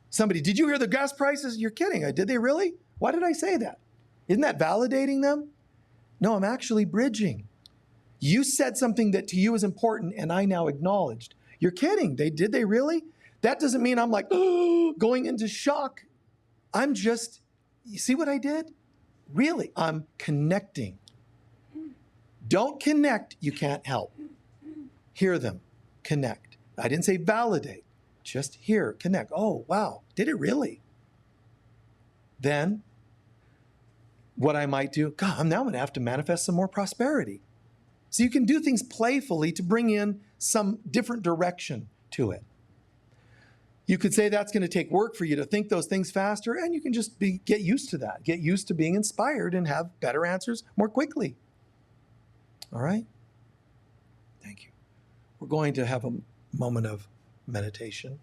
Somebody, did you hear the gas prices? You're kidding. Did they really? Why did I say that? Isn't that validating them? No, I'm actually bridging. You said something that to you is important, and I now acknowledged. You're kidding. Did they really? That doesn't mean I'm like, oh, going into shock. I'm just, you see what I did? Really, I'm connecting. Don't connect, you can't help. Hear them. Connect. I didn't say validate. Just hear, connect. Oh, wow. Did it really? Then what I might do, God, now I'm going to have to manifest some more prosperity. So you can do things playfully to bring in some different direction to it. You could say that's going to take work for you to think those things faster, and you can just get used to that. Get used to being inspired and have better answers more quickly. All right? Thank you. We're going to have a moment of meditation.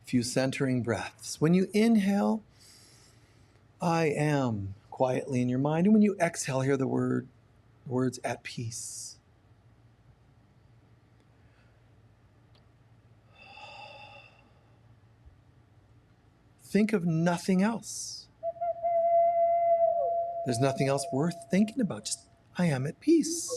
Few centering breaths. When you inhale, I am quietly in your mind. And when you exhale, hear the words at peace. Think of nothing else. There's nothing else worth thinking about. Just, I am at peace.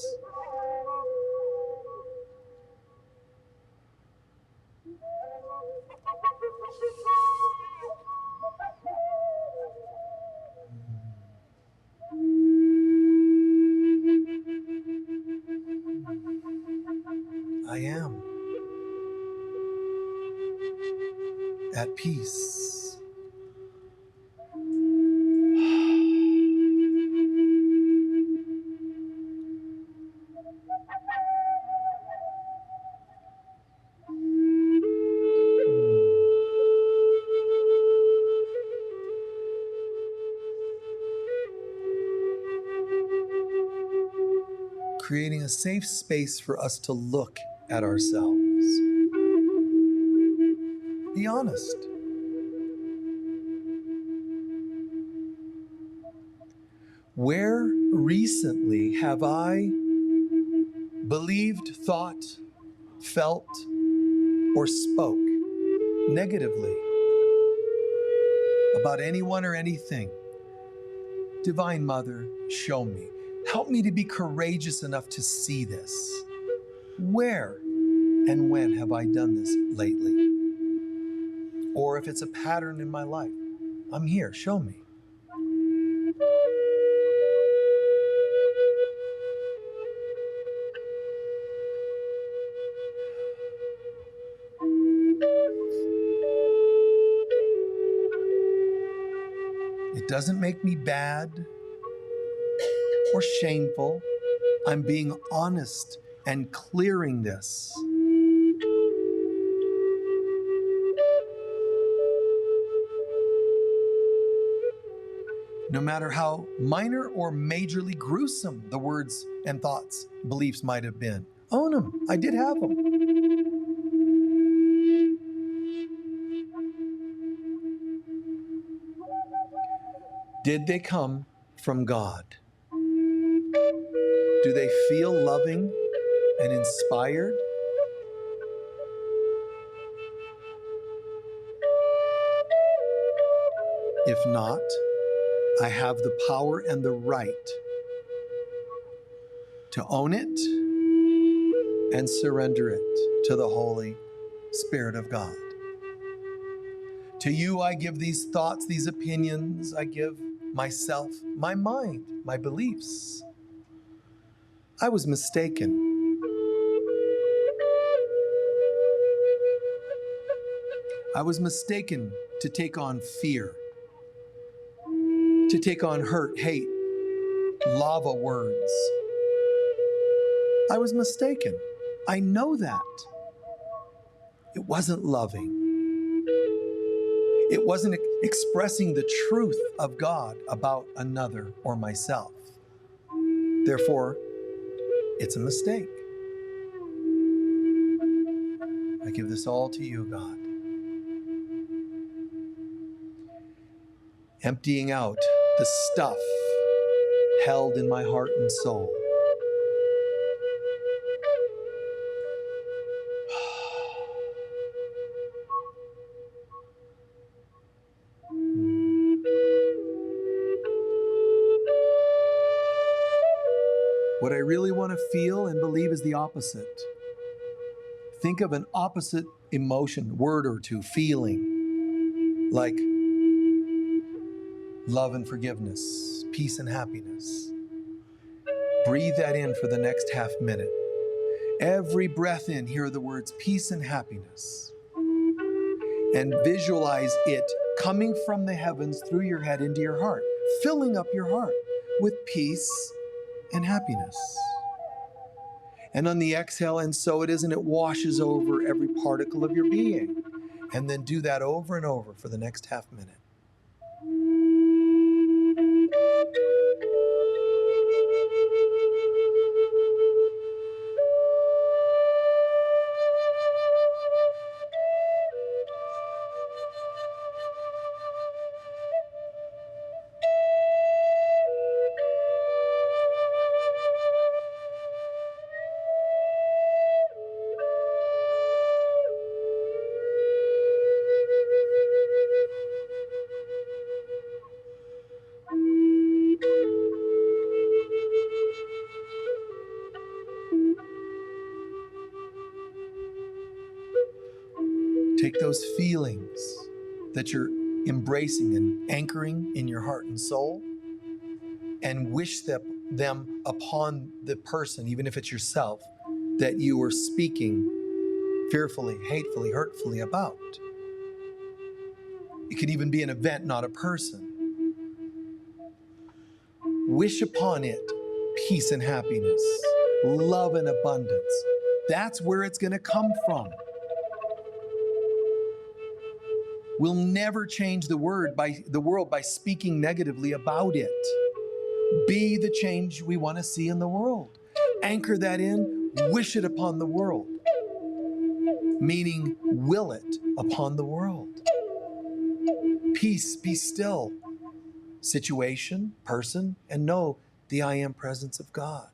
I am at peace. Creating a safe space for us to look at ourselves. Be honest. Where recently have I believed, thought, felt, or spoke negatively about anyone or anything? Divine Mother, show me. Help me to be courageous enough to see this. Where and when have I done this lately? Or if it's a pattern in my life, I'm here, show me. It doesn't make me bad or shameful. I'm being honest and clearing this. No matter how minor or majorly gruesome the words and thoughts, beliefs might have been. Own them. I did have them. Did they come from God? Do they feel loving and inspired? If not, I have the power and the right to own it and surrender it to the Holy Spirit of God. To you, I give these thoughts, these opinions. I give myself, my mind, my beliefs. I was mistaken. I was mistaken to take on fear, to take on hurt, hate, lava words. I was mistaken. I know that. It wasn't loving. It wasn't expressing the truth of God about another or myself. Therefore, it's a mistake. I give this all to you, God. Emptying out the stuff held in my heart and soul. What I really want to feel and believe is the opposite. Think of an opposite emotion, word or two, feeling, like love and forgiveness, peace and happiness. Breathe that in for the next half minute. Every breath in, hear the words peace and happiness. And visualize it coming from the heavens through your head into your heart, filling up your heart with peace and happiness. And on the exhale, and so it is, and it washes over every particle of your being. And then do that over and over for the next half minute. Take those feelings that you're embracing and anchoring in your heart and soul and wish them upon the person, even if it's yourself, that you are speaking fearfully, hatefully, hurtfully about. It could even be an event, not a person. Wish upon it peace and happiness, love and abundance. That's where it's going to come from. We'll never change the world by speaking negatively about it. Be the change we want to see in the world. Anchor that in, wish it upon the world. Meaning, will it upon the world. Peace, be still. Situation, person, and know the I am presence of God.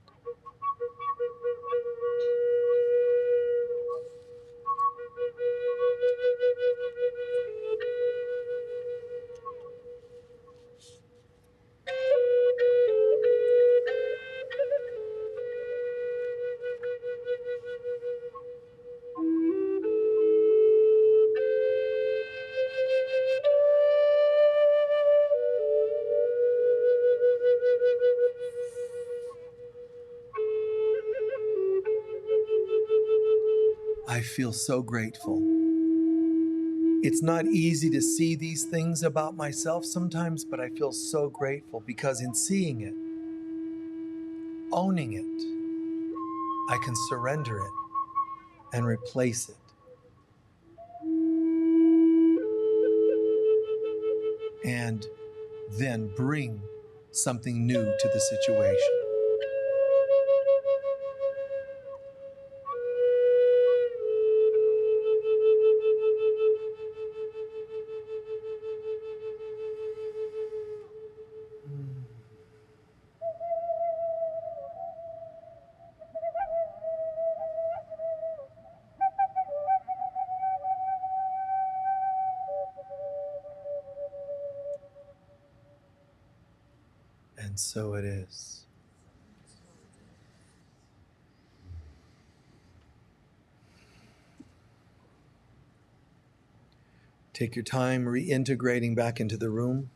I feel so grateful. It's not easy to see these things about myself sometimes, but I feel so grateful because in seeing it, owning it, I can surrender it and replace it. And then bring something new to the situation. And so it is. Take your time reintegrating back into the room.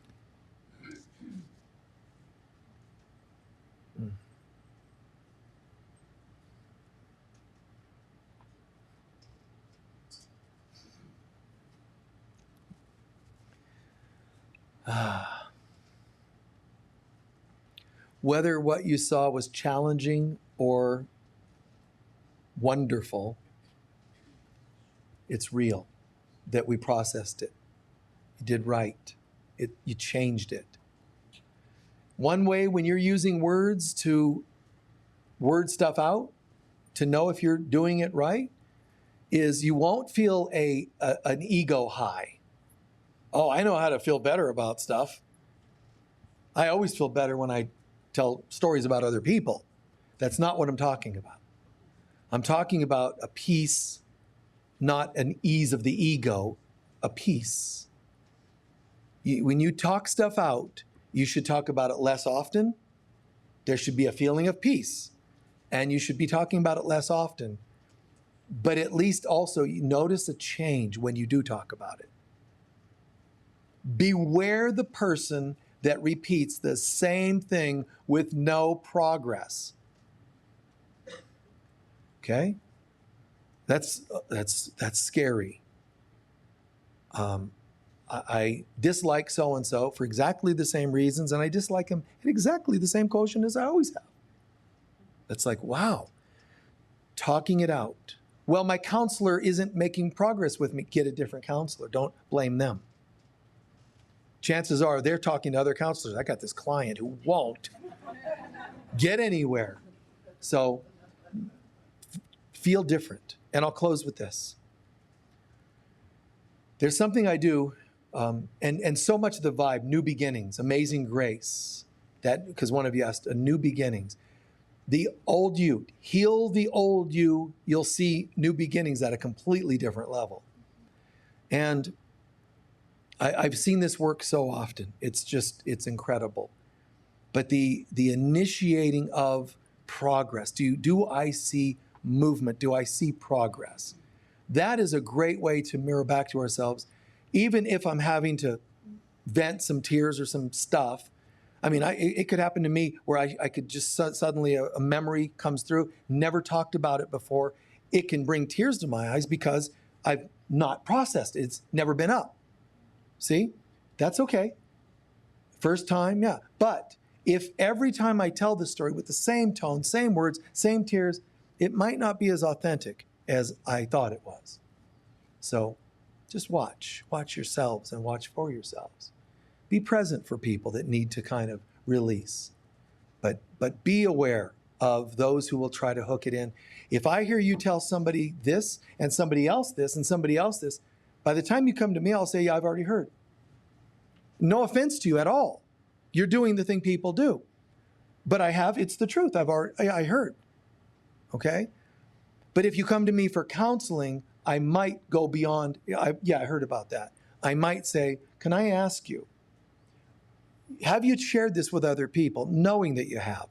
Whether what you saw was challenging or wonderful, it's real that we processed it. You did right. You changed it. One way when you're using words to word stuff out, to know if you're doing it right, is you won't feel an ego high. Oh, I know how to feel better about stuff. I always feel better when I tell stories about other people. That's not what I'm talking about. I'm talking about a peace, not an ease of the ego, a peace. When you talk stuff out, you should talk about it less often. There should be a feeling of peace. and you should be talking about it less often. But at least also you notice a change when you do talk about it. Beware the person that repeats the same thing with no progress. Okay? That's scary. I dislike so-and-so for exactly the same reasons, and I dislike him at exactly the same quotient as I always have. That's like, wow. Talking it out. Well, my counselor isn't making progress with me. Get a different counselor. Don't blame them. Chances are they're talking to other counselors. I got this client who won't get anywhere. So feel different. And I'll close with this. There's something I do, and so much of the vibe, new beginnings, amazing grace, that, because one of you asked, a new beginnings. The old you, heal the old you, you'll see new beginnings at a completely different level. And I've seen this work so often. It's incredible. But the initiating of progress, do I see movement? Do I see progress? That is a great way to mirror back to ourselves. Even if I'm having to vent some tears or some stuff, I mean, it could happen to me where I could just suddenly a memory comes through, never talked about it before. It can bring tears to my eyes because I've not processed it. It's never been up. See? That's okay. First time, yeah. But if every time I tell the story with the same tone, same words, same tears, it might not be as authentic as I thought it was. So just watch yourselves and watch for yourselves. Be present for people that need to kind of release. But be aware of those who will try to hook it in. If I hear you tell somebody this and somebody else this and somebody else this, by the time you come to me, I'll say, yeah, I've already heard. No offense to you at all. You're doing the thing people do. But it's the truth. I heard. Okay? But if you come to me for counseling, I might go beyond, I heard about that. I might say, can I ask you, have you shared this with other people, knowing that you have?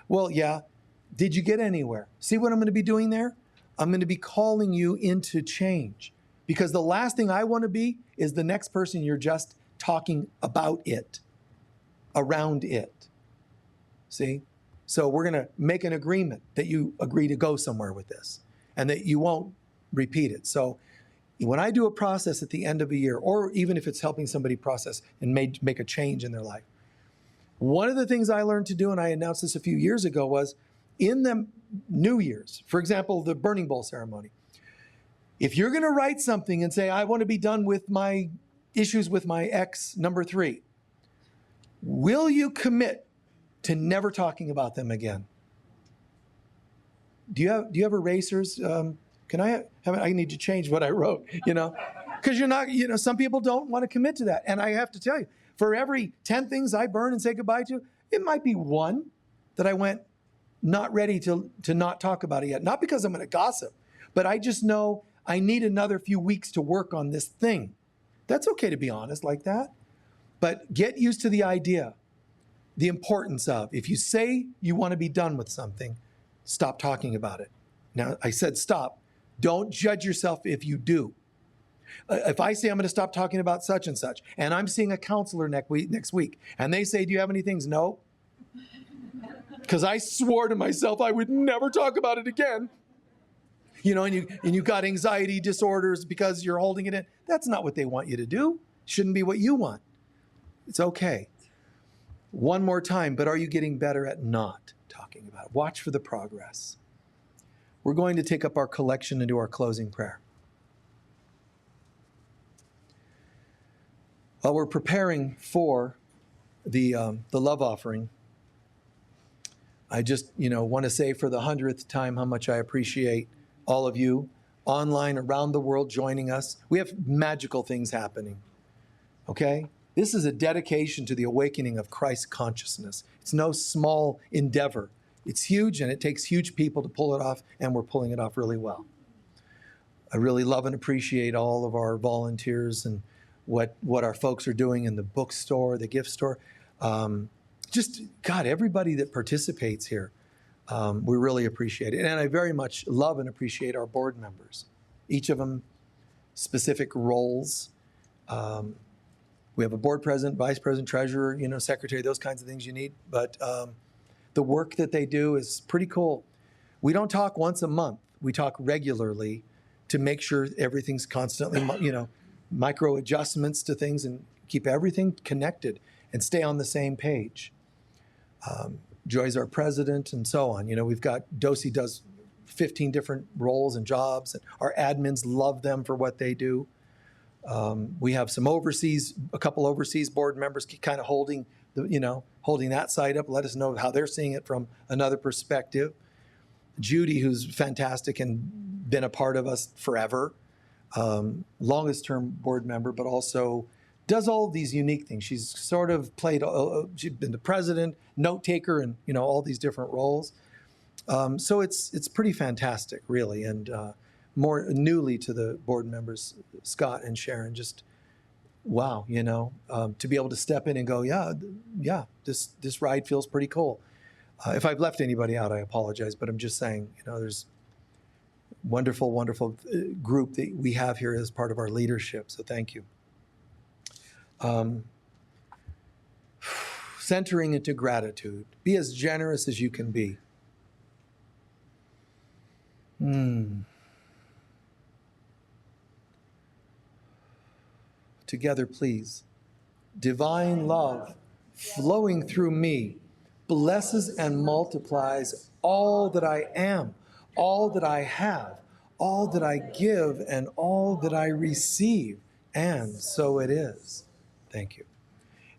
Well, yeah. Did you get anywhere? See what I'm going to be doing there? I'm going to be calling you into change. Because the last thing I want to be is the next person you're just talking about it, around it. See? So we're going to make an agreement that you agree to go somewhere with this and that you won't repeat it. So when I do a process at the end of a year, or even if it's helping somebody process and make a change in their life, one of the things I learned to do, and I announced this a few years ago, was in the New Year's, for example, the burning bowl ceremony, if you're going to write something and say, I want to be done with my issues with my ex number 3, will you commit to never talking about them again? Do you have erasers? Can I have? I need to change what I wrote. Because you're not. Some people don't want to commit to that, and I have to tell you, for every 10 things I burn and say goodbye to, it might be one that I went not ready to not talk about it yet. Not because I'm going to gossip, but I just know I need another few weeks to work on this thing. That's okay to be honest like that, but get used to the idea. The importance of, if you say you want to be done with something, stop talking about it. Now, I said stop. Don't judge yourself if you do. If I say I'm going to stop talking about such and such, and I'm seeing a counselor next week, and they say, do you have any things? No. Because I swore to myself I would never talk about it again. And you got anxiety disorders because you're holding it in. That's not what they want you to do. Shouldn't be what you want. It's okay. One more time, but are you getting better at not talking about it? Watch for the progress. We're going to take up our collection and do our closing prayer. While we're preparing for the love offering, I just want to say for the 100th time how much I appreciate all of you online around the world joining us. We have magical things happening. Okay? This is a dedication to the awakening of Christ consciousness. It's no small endeavor. It's huge, and it takes huge people to pull it off, and we're pulling it off really well. I really love and appreciate all of our volunteers and what our folks are doing in the bookstore, the gift store. God, everybody that participates here. We really appreciate it. And I very much love and appreciate our board members, each of them specific roles. We have a board president, vice president, treasurer, secretary, those kinds of things you need. But the work that they do is pretty cool. We don't talk once a month. We talk regularly to make sure everything's constantly, micro adjustments to things and keep everything connected and stay on the same page. Joy's our president and so on. We've got Dosi does 15 different roles and jobs, and our admins love them for what they do. We have a couple overseas board members kind of holding that side up, let us know how they're seeing it from another perspective. Judy, who's fantastic and been a part of us forever, longest term board member, but also does all of these unique things. She's sort of she's been the president, note taker, and all these different roles. So it's pretty fantastic, really. And more newly to the board members, Scott and Sharon, just wow, to be able to step in and go, yeah, this ride feels pretty cool. If I've left anybody out, I apologize, but I'm just saying, there's wonderful, wonderful group that we have here as part of our leadership. So thank you. Centering into gratitude. Be as generous as you can be. Together, please. Divine love flowing through me blesses and multiplies all that I am, all that I have, all that I give, and all that I receive. And so it is. Thank you.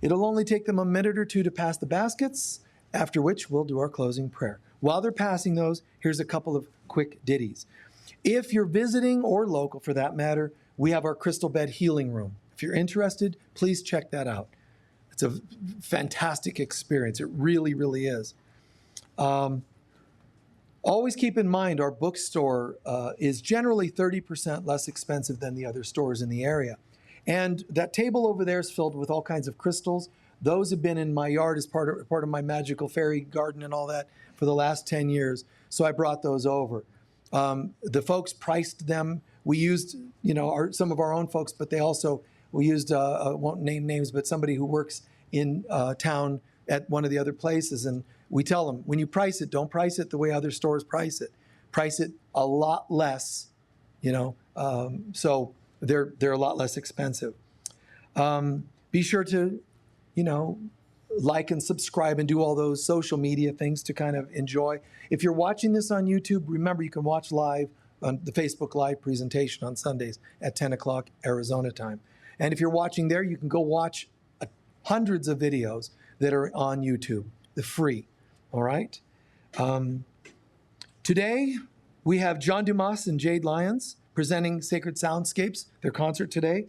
It'll only take them a minute or two to pass the baskets, after which we'll do our closing prayer. While they're passing those, here's a couple of quick ditties. If you're visiting, or local for that matter, we have our crystal bed healing room. If you're interested, please check that out. It's a fantastic experience. It really, really is. Always keep in mind our bookstore is generally 30% less expensive than the other stores in the area. And that table over there is filled with all kinds of crystals. Those have been in my yard as part of my magical fairy garden and all that for the last 10 years. So I brought those over. The folks priced them. We used, some of our own folks, but we used, I won't name names, but somebody who works in town at one of the other places. And we tell them, when you price it, don't price it the way other stores price it. Price it a lot less, so they're a lot less expensive. Be sure to, like and subscribe and do all those social media things to kind of enjoy. If you're watching this on YouTube, remember you can watch live on the Facebook Live presentation on Sundays at 10 o'clock Arizona time. And if you're watching there, you can go watch hundreds of videos that are on YouTube. They're free, all right? Today, we have John Dumas and Jade Lyons presenting Sacred Soundscapes, their concert today.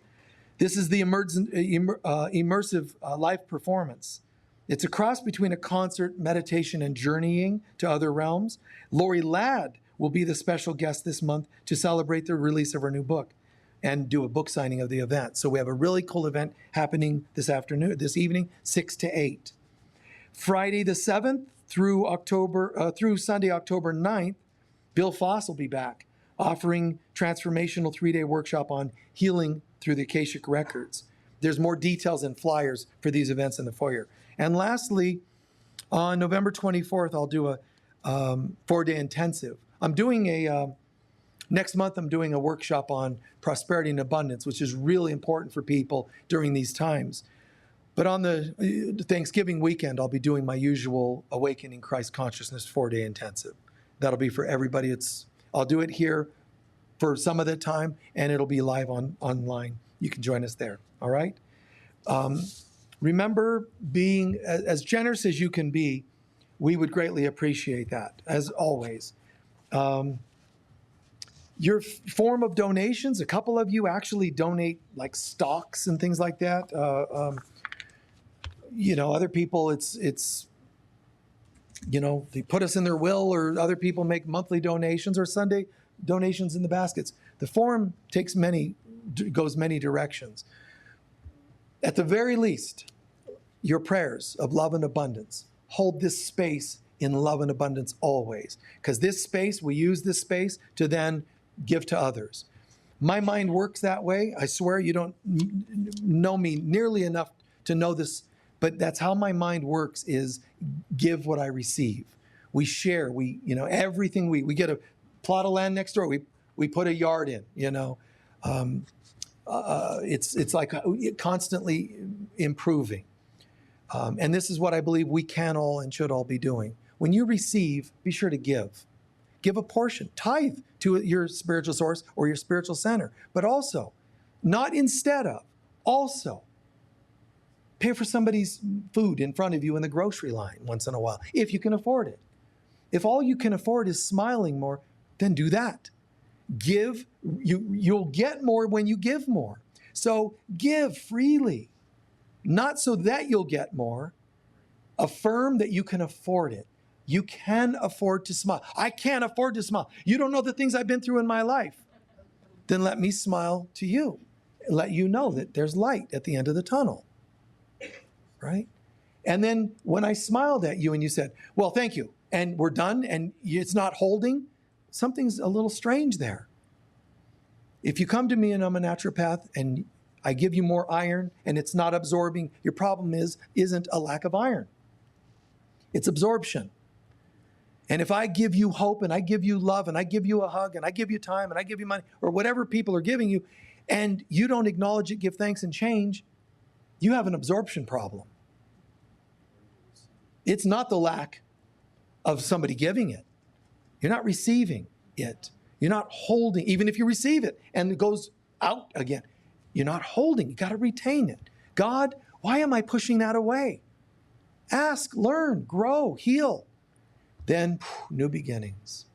This is the immersive live performance. It's a cross between a concert, meditation, and journeying to other realms. Lori Ladd will be the special guest this month to celebrate the release of her new book and do a book signing of the event. So we have a really cool event happening this evening, 6 to 8. Friday the 7th through Sunday, October 9th, Bill Foss will be back offering transformational 3-day workshop on healing through the Akashic Records. There's more details and flyers for these events in the foyer. And lastly, on November 24th, I'll do a 4-day intensive. Next month, I'm doing a workshop on prosperity and abundance, which is really important for people during these times. But on the Thanksgiving weekend, I'll be doing my usual Awakening Christ Consciousness 4-day intensive. That'll be for everybody. I'll do it here for some of the time, and it'll be live online. You can join us there, all right? Remember, being as generous as you can be, we would greatly appreciate that, as always. Your form of donations, a couple of you actually donate like stocks and things like that. Other people, it's they put us in their will, or other people make monthly donations or Sunday donations in the baskets. The forum goes many directions. At the very least, your prayers of love and abundance hold this space in love and abundance always. Because this space, we use this space to then give to others. My mind works that way. I swear you don't know me nearly enough to know this, but that's how my mind works, is give what I receive. We share, everything we get a plot of land next door, we put a yard in, it's like constantly improving. And this is what I believe we can all and should all be doing. When you receive, be sure to give. Give a portion, tithe to your spiritual source or your spiritual center, but also, not instead of, also, pay for somebody's food in front of you in the grocery line once in a while, if you can afford it. If all you can afford is smiling more, then do that. Give, you'll get more when you give more. So give freely, not so that you'll get more. Affirm that you can afford it. You can afford to smile. I can't afford to smile. You don't know the things I've been through in my life. Then let me smile to you and let you know that there's light at the end of the tunnel, right? And then when I smiled at you and you said, well, thank you, and we're done, and it's not holding, something's a little strange there. If you come to me and I'm a naturopath and I give you more iron and it's not absorbing, your problem isn't a lack of iron. It's absorption. And if I give you hope and I give you love and I give you a hug and I give you time and I give you money or whatever people are giving you, and you don't acknowledge it, give thanks, and change, you have an absorption problem. It's not the lack of somebody giving it. You're not receiving it. You're not holding, even if you receive it and it goes out again, you're not holding. You got to retain it. God, why am I pushing that away? Ask, learn, grow, heal. Then new beginnings.